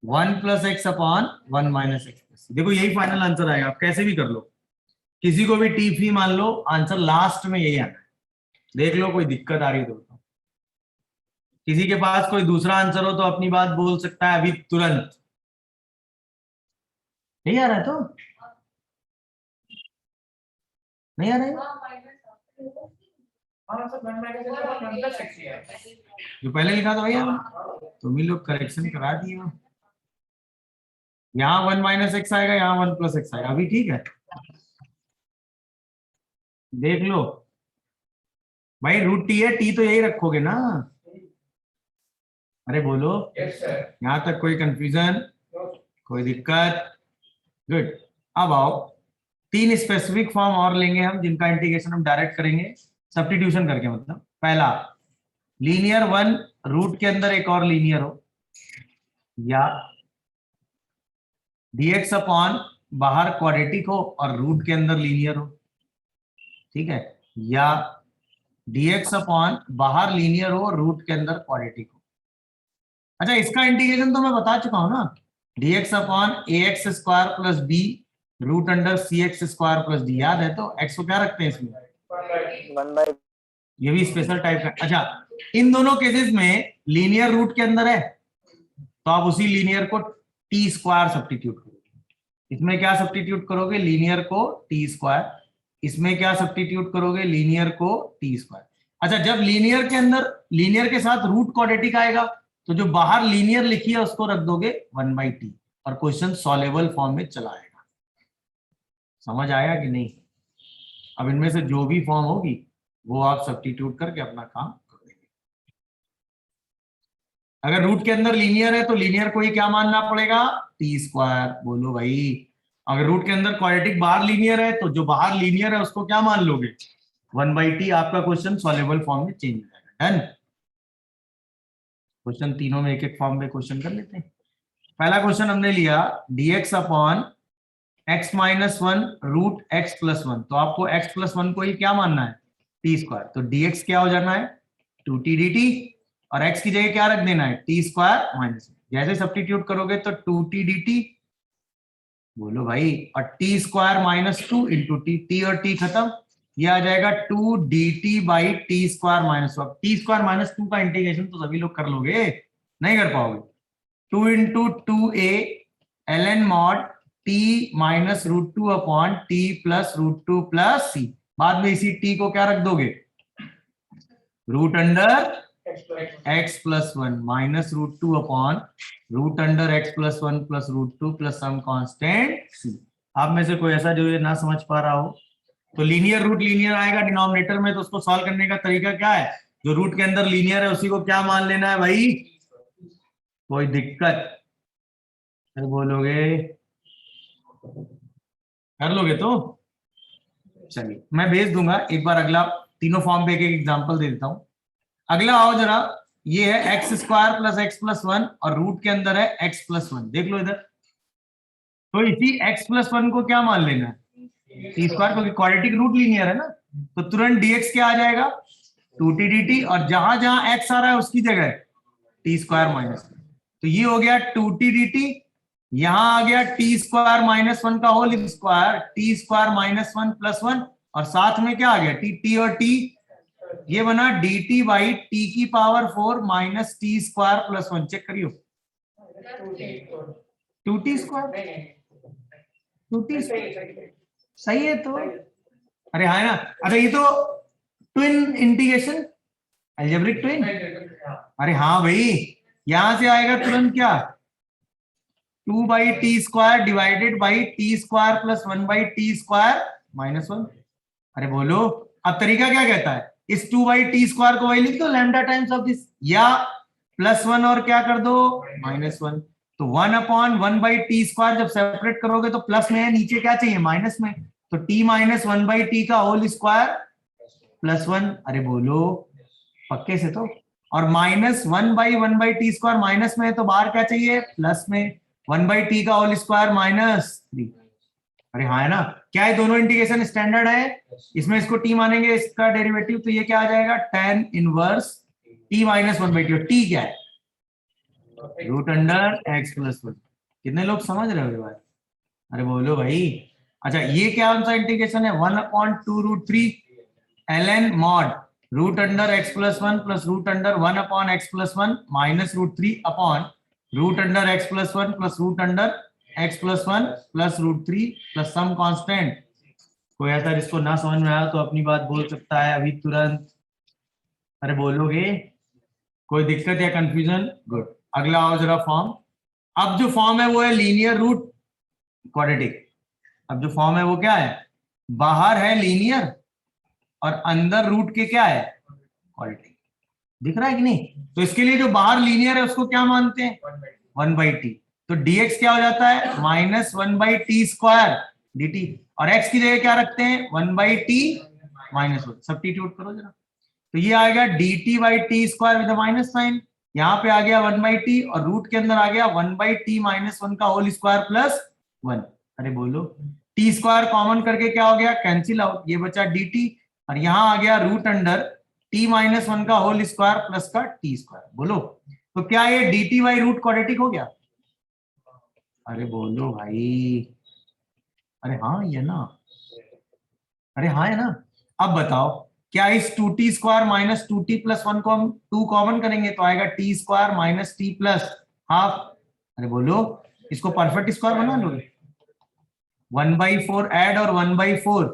1 + x/(1 - x + c). देखो यही फाइनल आंसर आएगा, आप कैसे भी कर लो, किसी को भी t3 मान लो, आंसर लास्ट में यही आना है। देख लो कोई दिक्कत आ रही तो बताओ। किसी के पास कोई दूसरा आंसर हो तो अपनी बात बोल सकता है अभी तुरंत। नहीं आ रहा है तो नहीं आ रहा है? जो पहले लिखा था भैया तुम ही लोग करेक्शन करा दिए हो। यहाँ 1 माइनस एक्स आएगा, यहाँ 1 प्लस एक्स आएगा। अभी ठीक है, देख लो भाई, रूट टी है, टी तो यही रखोगे ना। अरे बोलो, यहाँ तक कोई कंफ्यूजन, कोई दिक्कत? गुड। अब आओ, 3 स्पेसिफिक फॉर्म और लेंगे हम, जिनका इंटीग्रेशन हम डायरेक्ट करेंगे सब्स्टिट्यूशन करके। मतलब पहला, लीनियर 1 रूट के अंदर एक और लीनियर हो, या dx अपॉन बाहर क्वाड्रेटिक हो और रूट के अंदर लीनियर हो, ठीक है, या dx अपॉन बाहर लीनियर हो रूट के अंदर क्वाड्रेटिक हो। अच्छा, इसका इंटीग्रेशन तो मैं बता चुका हूं ना, dx upon ax square plus b root under cx square plus d, याद है? तो x को क्या रखते हैं इसमें? 1/, ये भी स्पेशल टाइप का। अच्छा, इन दोनों केसेस में लीनियर रूट के अंदर है, तो आप उसी लीनियर को टी स्क्वायर सब्स्टिट्यूट करोगे। इसमें क्या सब्स्टिट्यूट करोगे? लीनियर को टी स्क्वायर। इसमें क्या सब्स्टिट्यूट करोगे? लीनियर को टी स्क्वायर। अच्छा, जब लीनियर के अंदर लीनियर के साथ रूट क्वाड्रेटिक आएगा, तो जो बाहर लीनियर लिखी है उसको रख दोगे 1/t, और क्वेश्चन सॉल्वेबल फॉर्म में चला आएगा। समझ आया कि नहीं? अब इनमें से जो भी फॉर्म होगी वो आप सब्स्टिट्यूट करके अपना काम कर देंगे। अगर रूट के अंदर लीनियर है तो लीनियर को ही क्या मानना पड़ेगा? T square. बोलो भाई। अगर रूट के अंदर क्वाड्रेटिक बाहर लीनियर है, तो जो बाहर लीनियर है उसको क्या मान लोगे? 1/t। आपका क्वेश्चन सॉल्वेबल फॉर्म में चेंज हो जाएगा। डन। क्वेश्चन तीनों में एक एक फॉर्म में क्वेश्चन कर लेते हैं। पहला क्वेश्चन हमने लिया dx upon x minus 1 root x plus 1, तो आपको x प्लस 1 को ही क्या मानना है? T square. तो dx क्या हो जाना है? 2t dt, और x की जगह क्या रख देना है? T square minus 1। जैसे सब्स्टिट्यूट करोगे तो 2t dt, बोलो भाई, और T square minus 2 into T, T और टी खत्म, ये आ जाएगा 2 dt by t square minus 2। T square minus 2 का इंटीग्रेशन तो सभी लोग कर लोगे, नहीं कर पाओगे। 2 into 2a ln mod t minus root 2 upon t plus root 2 plus c। बाद में इसी t को क्या रख दोगे? Root under x plus 1 minus root 2 upon root under x plus 1 plus root 2 plus some constant c। आप में से कोई ऐसा जो ये ना समझ पा रहा हो, तो लीनियर रूट लीनियर आएगा डिनोमिनेटर में, तो उसको सॉल्व करने का तरीका क्या है? जो रूट के अंदर लीनियर है उसी को क्या मान लेना है भाई? कोई दिक्कत? फिर बोलोगे, कर लोगे तो चलिए मैं भेज दूंगा एक बार। अगला तीनों फॉर्म पे एक एक एग्जांपल दे देता हूं। अगला आओ जरा, ये है x square plus x plus 1 और रूट के अंदर है एक्स प्लस 1। देख लो इधर, तो इसी एक्स प्लस 1 को क्या मान लेना है? टी स्क्वायर, क्योंकि क्वाड्रेटिक रूट लीनियर है ना, तो तुरंत dx क्या आ जाएगा? 2t dt, और जहां जहां x आ रहा है उसकी जगह टी स्क्वायर माइनस 1। तो ये हो गया 2t dt, यहां आ गया टी स्क्वायर माइनस 1 का whole square, t square minus 1 plus 1, और साथ में क्या आ गया? टी और टी, ये बना dt बाई टी की power 4 minus t square plus 1। Check करियो, 2t स्क्वायर, 2t सही है तो? अरे हाँ ना। अच्छा, ये तो ट्विन इंटीग्रेशन, अलजेब्रिक ट्विन। अरे हाँ भाई, यहां से आएगा तुरंत क्या? 2/t square divided by t square plus 1/t square minus 1। अरे बोलो, अब तरीका क्या कहता है? इस 2/t स्क्वायर को वही लिख दो लैम्डा टाइम्स ऑफ दिस, या प्लस 1 और क्या कर दो? माइनस 1। तो 1 अपॉन 1/t स्क्वायर जब सेपरेट करोगे तो प्लस में है, नीचे क्या चाहिए? माइनस में। तो t माइनस 1/t का होल स्क्वायर प्लस 1। अरे बोलो, पक्के से तो। और माइनस 1/1/t स्क्वायर माइनस में है, तो बाहर क्या चाहिए? प्लस में। 1/t का होल स्क्वायर माइनस 3। अरे हाँ है ना? क्या है? दोनों इंटीग्रेशन स्टैंडर्ड है। इसमें इसको t मानेंगे, इसका डेरिवेटिव, तो ये क्या आ जाएगा? tan inverse t minus 1/t। और t क्या है? Root under x plus 1। कितने लोग समझ रहे हो बात? अरे बोलो भाई। अच्छा, ये क्या सा इंटीग्रेशन है? 1/2√3 ln mod root under x plus 1 plus root under 1/x plus 1 minus √3 upon root under x plus 1 plus root under x plus 1 plus √3 plus some constant. कोई ऐसा जिसको ना समझ में आया तो अपनी बात बोल सकता है अभी तुरंत। अरे बोलोगे? कोई दिक्कत या कंफ्यूजन? गुड। अगला आओ जरा फॉर्म। अब जो फॉर्म है वो है लीनियर रूट क्वाड्रेटिक। अब जो फॉर्म है वो क्या है? बाहर है लीनियर और अंदर रूट के क्या है? क्वाड्रेटिक। दिख रहा है कि नहीं? तो इसके लिए जो बाहर लीनियर है उसको क्या मानते हैं? 1/t। तो dx क्या हो जाता है? -1/t² dt। और x की जगह क्या रखते हैं? 1/t -1। सब्स्टिट्यूट करो जरा। तो ये आ गया dt/t² विद माइनस साइन। यहाँ पे आ गया 1/t और रूट के अंदर आ गया 1/t -1 का होल स्क्वायर प्लस 1। अरे बोलो, t स्क्वायर कॉमन करके क्या हो गया? Cancel out. ये बचा dt और यहाँ आ गया रूट अंडर t -1 का होल स्क्वायर प्लस का t स्क्वायर। बोलो, तो क्या ये dt/रूट क्वाड्रेटिक हो गया? अरे बोलो भाई। अरे हाँ ये ना, अरे हाँ है ना। अब बताओ, क्या इस 2t² माइनस 2t प्लस 1 को हम 2 कॉमन करेंगे तो आएगा t² minus t plus half. अरे बोलो, इसको परफेक्ट स्क्वायर बना लोगे? 1/4 ऐड और 1/4,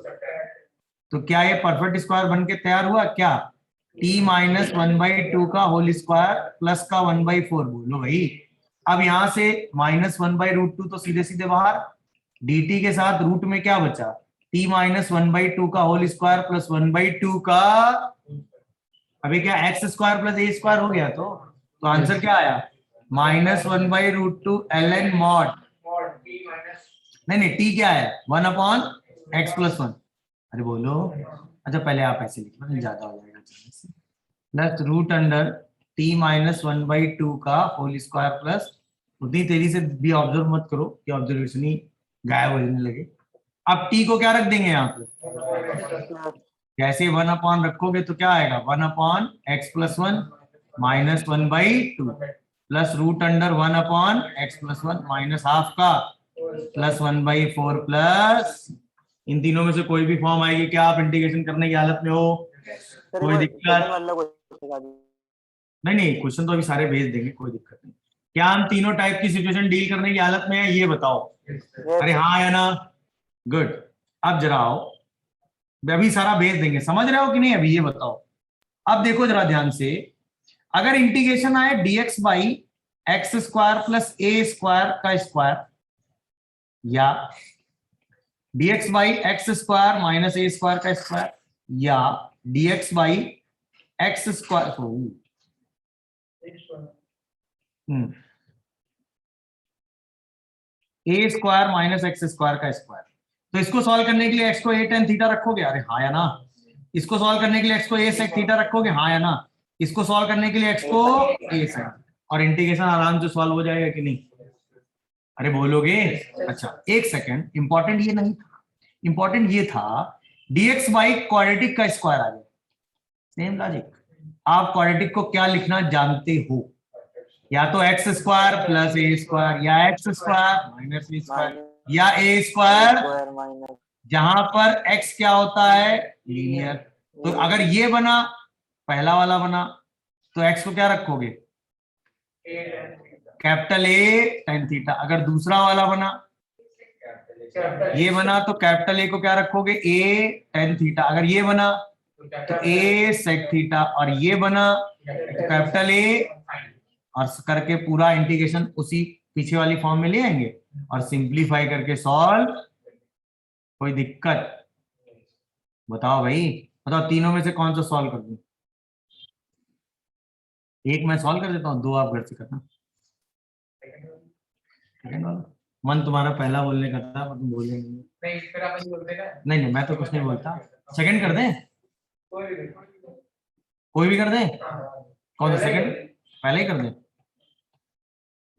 तो क्या ये परफेक्ट स्क्वायर बन के तैयार हुआ क्या? t माइनस 1/2 का होल स्क्वायर प्लस का 1/4। बोलो भाई। अब यहां से -1/√2 तो सीधे सीधे बाहर, dt के साथ रूट में क्या बचा? t माइनस 1/2 का होल स्क्वायर प्लस 1/2 का, अभी क्या x² प्लस a² हो गया? तो आंसर क्या आया? -1/√2 ln mod। नहीं, t क्या है? 1/x plus 1। अरे बोलो, अच्छा पहले आप ऐसे लिख लो, ज्यादा हो जाएगा। Plus root under t minus 1/2 का होल स्क्वायर प्लस, उतनी तेजी से भी ऑब्जर्व मत करो कि ऑब्जर्वेशन ही गायब हो जाने लगे। अब t को क्या रख देंगे यहाँ पे? जैसे 1 रखोगे तो क्या आएगा? 1/x plus 1 minus 1/2 plus root under 1/x plus 1 minus half का प्लस 1/4 प्लस, इन तीनों में से कोई भी फॉर्म आएगी क्या आप इंटीग्रेशन करने की हालत में हो? कोई दिक्कत? नहीं, क्वेश्चन तो अभी सारे भेज देंगे, कोई दिक्कत नहीं। क्या हम तीनों टाइप की सिचुएशन डील करने की हालत में है, ये बताओ। अरे हाँ या ना? गुड। अब जरा आओ, अभी सारा भेज देंगे, समझ रहे हो कि नहीं? अभी ये बताओ। अब देखो जरा ध्यान से, अगर इंटीग्रेशन आए dx/x² प्लस a² का स्क्वायर या dx/x² माइनस a² का स्क्वायर या dx/x², a² माइनस x² का स्क्वायर, तो इसको सॉल्व करने के लिए x को a tan थीटा रखोगे? अरे हाँ या ना? इसको सॉल्व करने के लिए x को a sec थीटा रखोगे? हाँ या ना? इसको सॉल्व करने के लिए x को a sec, और इंटीग्रेशन आराम से सॉल्व हो जाएगा कि नहीं? अरे बोलोगे? अच्छा एक सेकेंड, इंपॉर्टेंट ये नहीं था, इंपॉर्टेंट ये था dx/y क्वाड्रेटिक का स्क्वायर आ गया। सेम लॉजिक, आप क्वाड्रेटिक को क्या लिखना जानते हो? या तो x² प्लस a² या x² माइनस a² या a², जहां पर x क्या होता है? लीनियर। तो अगर ये बना, पहला वाला बना, तो x को क्या रखोगे? Capital A tan theta. अगर दूसरा वाला बना, ये बना, तो कैपिटल A को क्या रखोगे? A tan theta. अगर ये बना तो A sec थीटा, और ये बना तो कैपिटल A, और करके पूरा इंटीग्रेशन उसी पीछे वाली फॉर्म में ले आएंगे और सिंप्लीफाई करके सॉल्व। कोई दिक्कत? बताओ भाई, बताओ तीनों में से कौन सा सॉल्व कर दूं? एक मैं सॉल्व कर देता हूँ, दो आप घर से करना। मन तुम्हारा पहला बोलने का था, तुम बोले नहीं, फिर आप बोलते ना। नहीं, मैं तो कुछ नहीं बोलता। सेकंड कर दें? कोई भी कर दें? कौन सा सेकंड? पहले ही कर दें?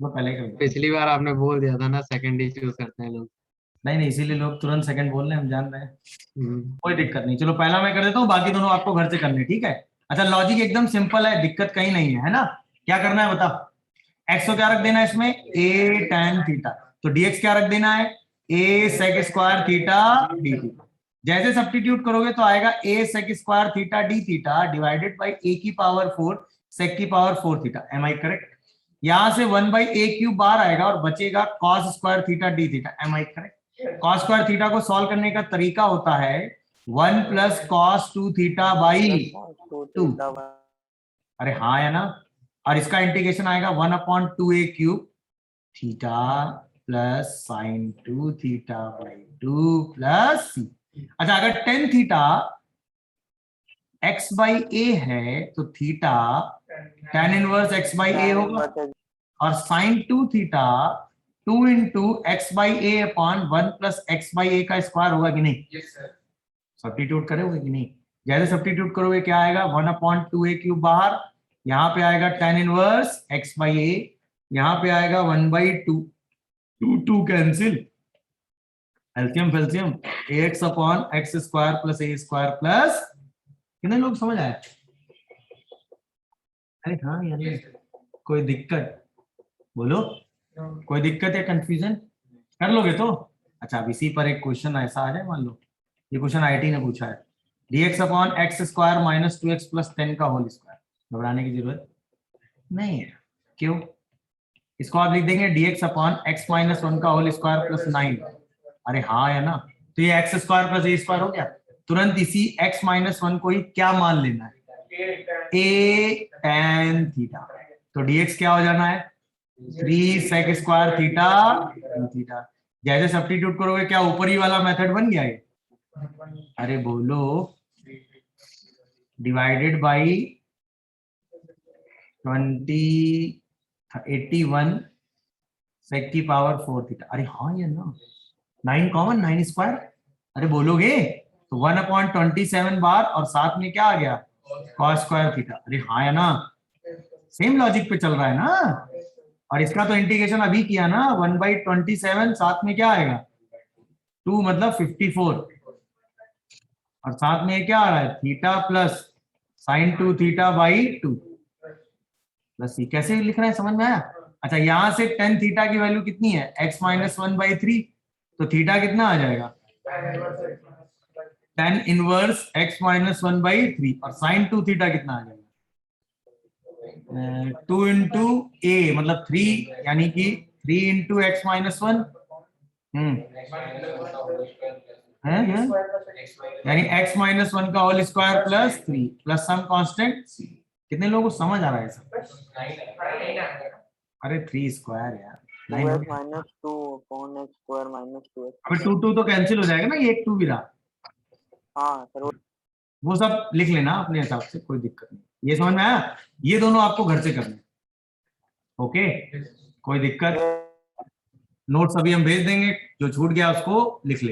वो पहले ही कर दें। पिछली बार आपने बोल दिया था ना सेकंड ही चूज करते हैं लोग। नहीं, इसीलिए लोग तुरंत सेकंड बोल रहे हैं, हम जान रहे हैं। कोई दिक्कत नहीं, चलो पहला मैं कर देता हूँ, बाकी दोनों आपको घर से करने, ठीक है? अच्छा लॉजिक एकदम सिंपल है, दिक्कत कहीं नहीं है ना? क्या करना है बता? x को क्या रख देना है इसमें? a tan theta. तो dx क्या रख देना है? a sec² theta dt। जैसे सब्स्टिट्यूट करोगे तो आएगा a sec² theta d theta divided by a की पावर 4 sec की power 4 theta. Am I correct? यहां से 1/a³ बाहर आएगा और बचेगा cos² theta d theta. Am I correct? cos² theta को सॉल्व करने का तरीका होता है 1 + cos 2 थीटा बाई 2। अरे हाँ है ना, और इसका इंटीग्रेशन आएगा 1/2a cube theta plus sine 2 theta by 2 plus C. अच्छा, अगर tan theta x by A है तो थीटा tan inverse x by A होगा, और sine 2 theta 2 into X by A upon 1 plus X by A का स्क्वायर होगा कि नहीं? सब्स्टिट्यूट करोगे कि नहीं? जैसे सब्स्टिट्यूट करोगे क्या आएगा, 1/2a क्यूब बाहर, यहाँ पे आएगा tan inverse x by A, यहाँ पे आएगा 1/2, 2 कैंसिल, एल्सियम फेल्सियम ax upon X square plus A square plus, कितने लोग समझ आए? अरे हाँ यार, कोई दिक्कत बोलो, कोई दिक्कत या कंफ्यूजन? कर लोगे तो अच्छा। अब इसी पर एक क्वेश्चन ऐसा आ जाए, मान लो ये क्वेश्चन आईटी ने पूछा है, dx upon X square minus 2x plus 10 का होल स्क्वायर। घबराने की जरूरत नहीं है, क्यों? इसको आप लिख देंगे dx अपॉन एक्स माइनस 1 का होल स्क्वायर प्लस 9। अरे हाँ है ना, तो ये x square plus A square हो गया। तुरंत इसी x माइनस 1 को ही क्या मान लेना है, a tan थीटा। तो dx क्या हो जाना है, 3 sec स्क्वायर थीटा थीटा। जैसे सब्स्टिट्यूट करोगे क्या ऊपर ही वाला मेथड बन गया ये? अरे बोलो, डिवाइडेड बाई 81 sec की पावर 4 थीटा। अरे हाँ ये ना, 9 कॉमन, 9 स्क्वायर। अरे बोलोगे तो 1/27 बार, और साथ में क्या आ गया, cos स्क्वायर थीटा। अरे हाँ है ना, सेम लॉजिक पे चल रहा है ना। और इसका तो इंटीग्रेशन अभी किया ना, 1/27, साथ में क्या आएगा 2 मतलब 54, और साथ में क्या आ रहा है theta plus sine 2 theta by 2 plus C. कैसे लिख रहे हैं, समझ में आया? अच्छा, यहां से टेन थीटा की वैल्यू कितनी है, x माइनस 1/3, तो थीटा कितना आ जाएगा, tan इनवर्स x माइनस 1/3, और साइन 2 थीटा कितना आ जाएगा, 2 इंटू ए मतलब 3, यानी कि 3 इंटू एक्स माइनस 1 यानी x माइनस 1 का whole square plus 3 plus some constant c। कितने लोगों को समझ आ रहा है सब? अरे 3 स्क्वायर यार, 2x minus 2 upon x square minus 2x। अबे 2 तो कैंसिल हो जाएगा ना, ये एक 2 भी रहा। हाँ सर, वो सब लिख लेना अपने हिसाब से, कोई दिक्कत नहीं। ये समझ में आया? ये दोनों आपको घर से करने, ओके, कोई दिक्कत? नोट्स अभी हम भेज देंगे, जो छूट गया उसको लिख ले।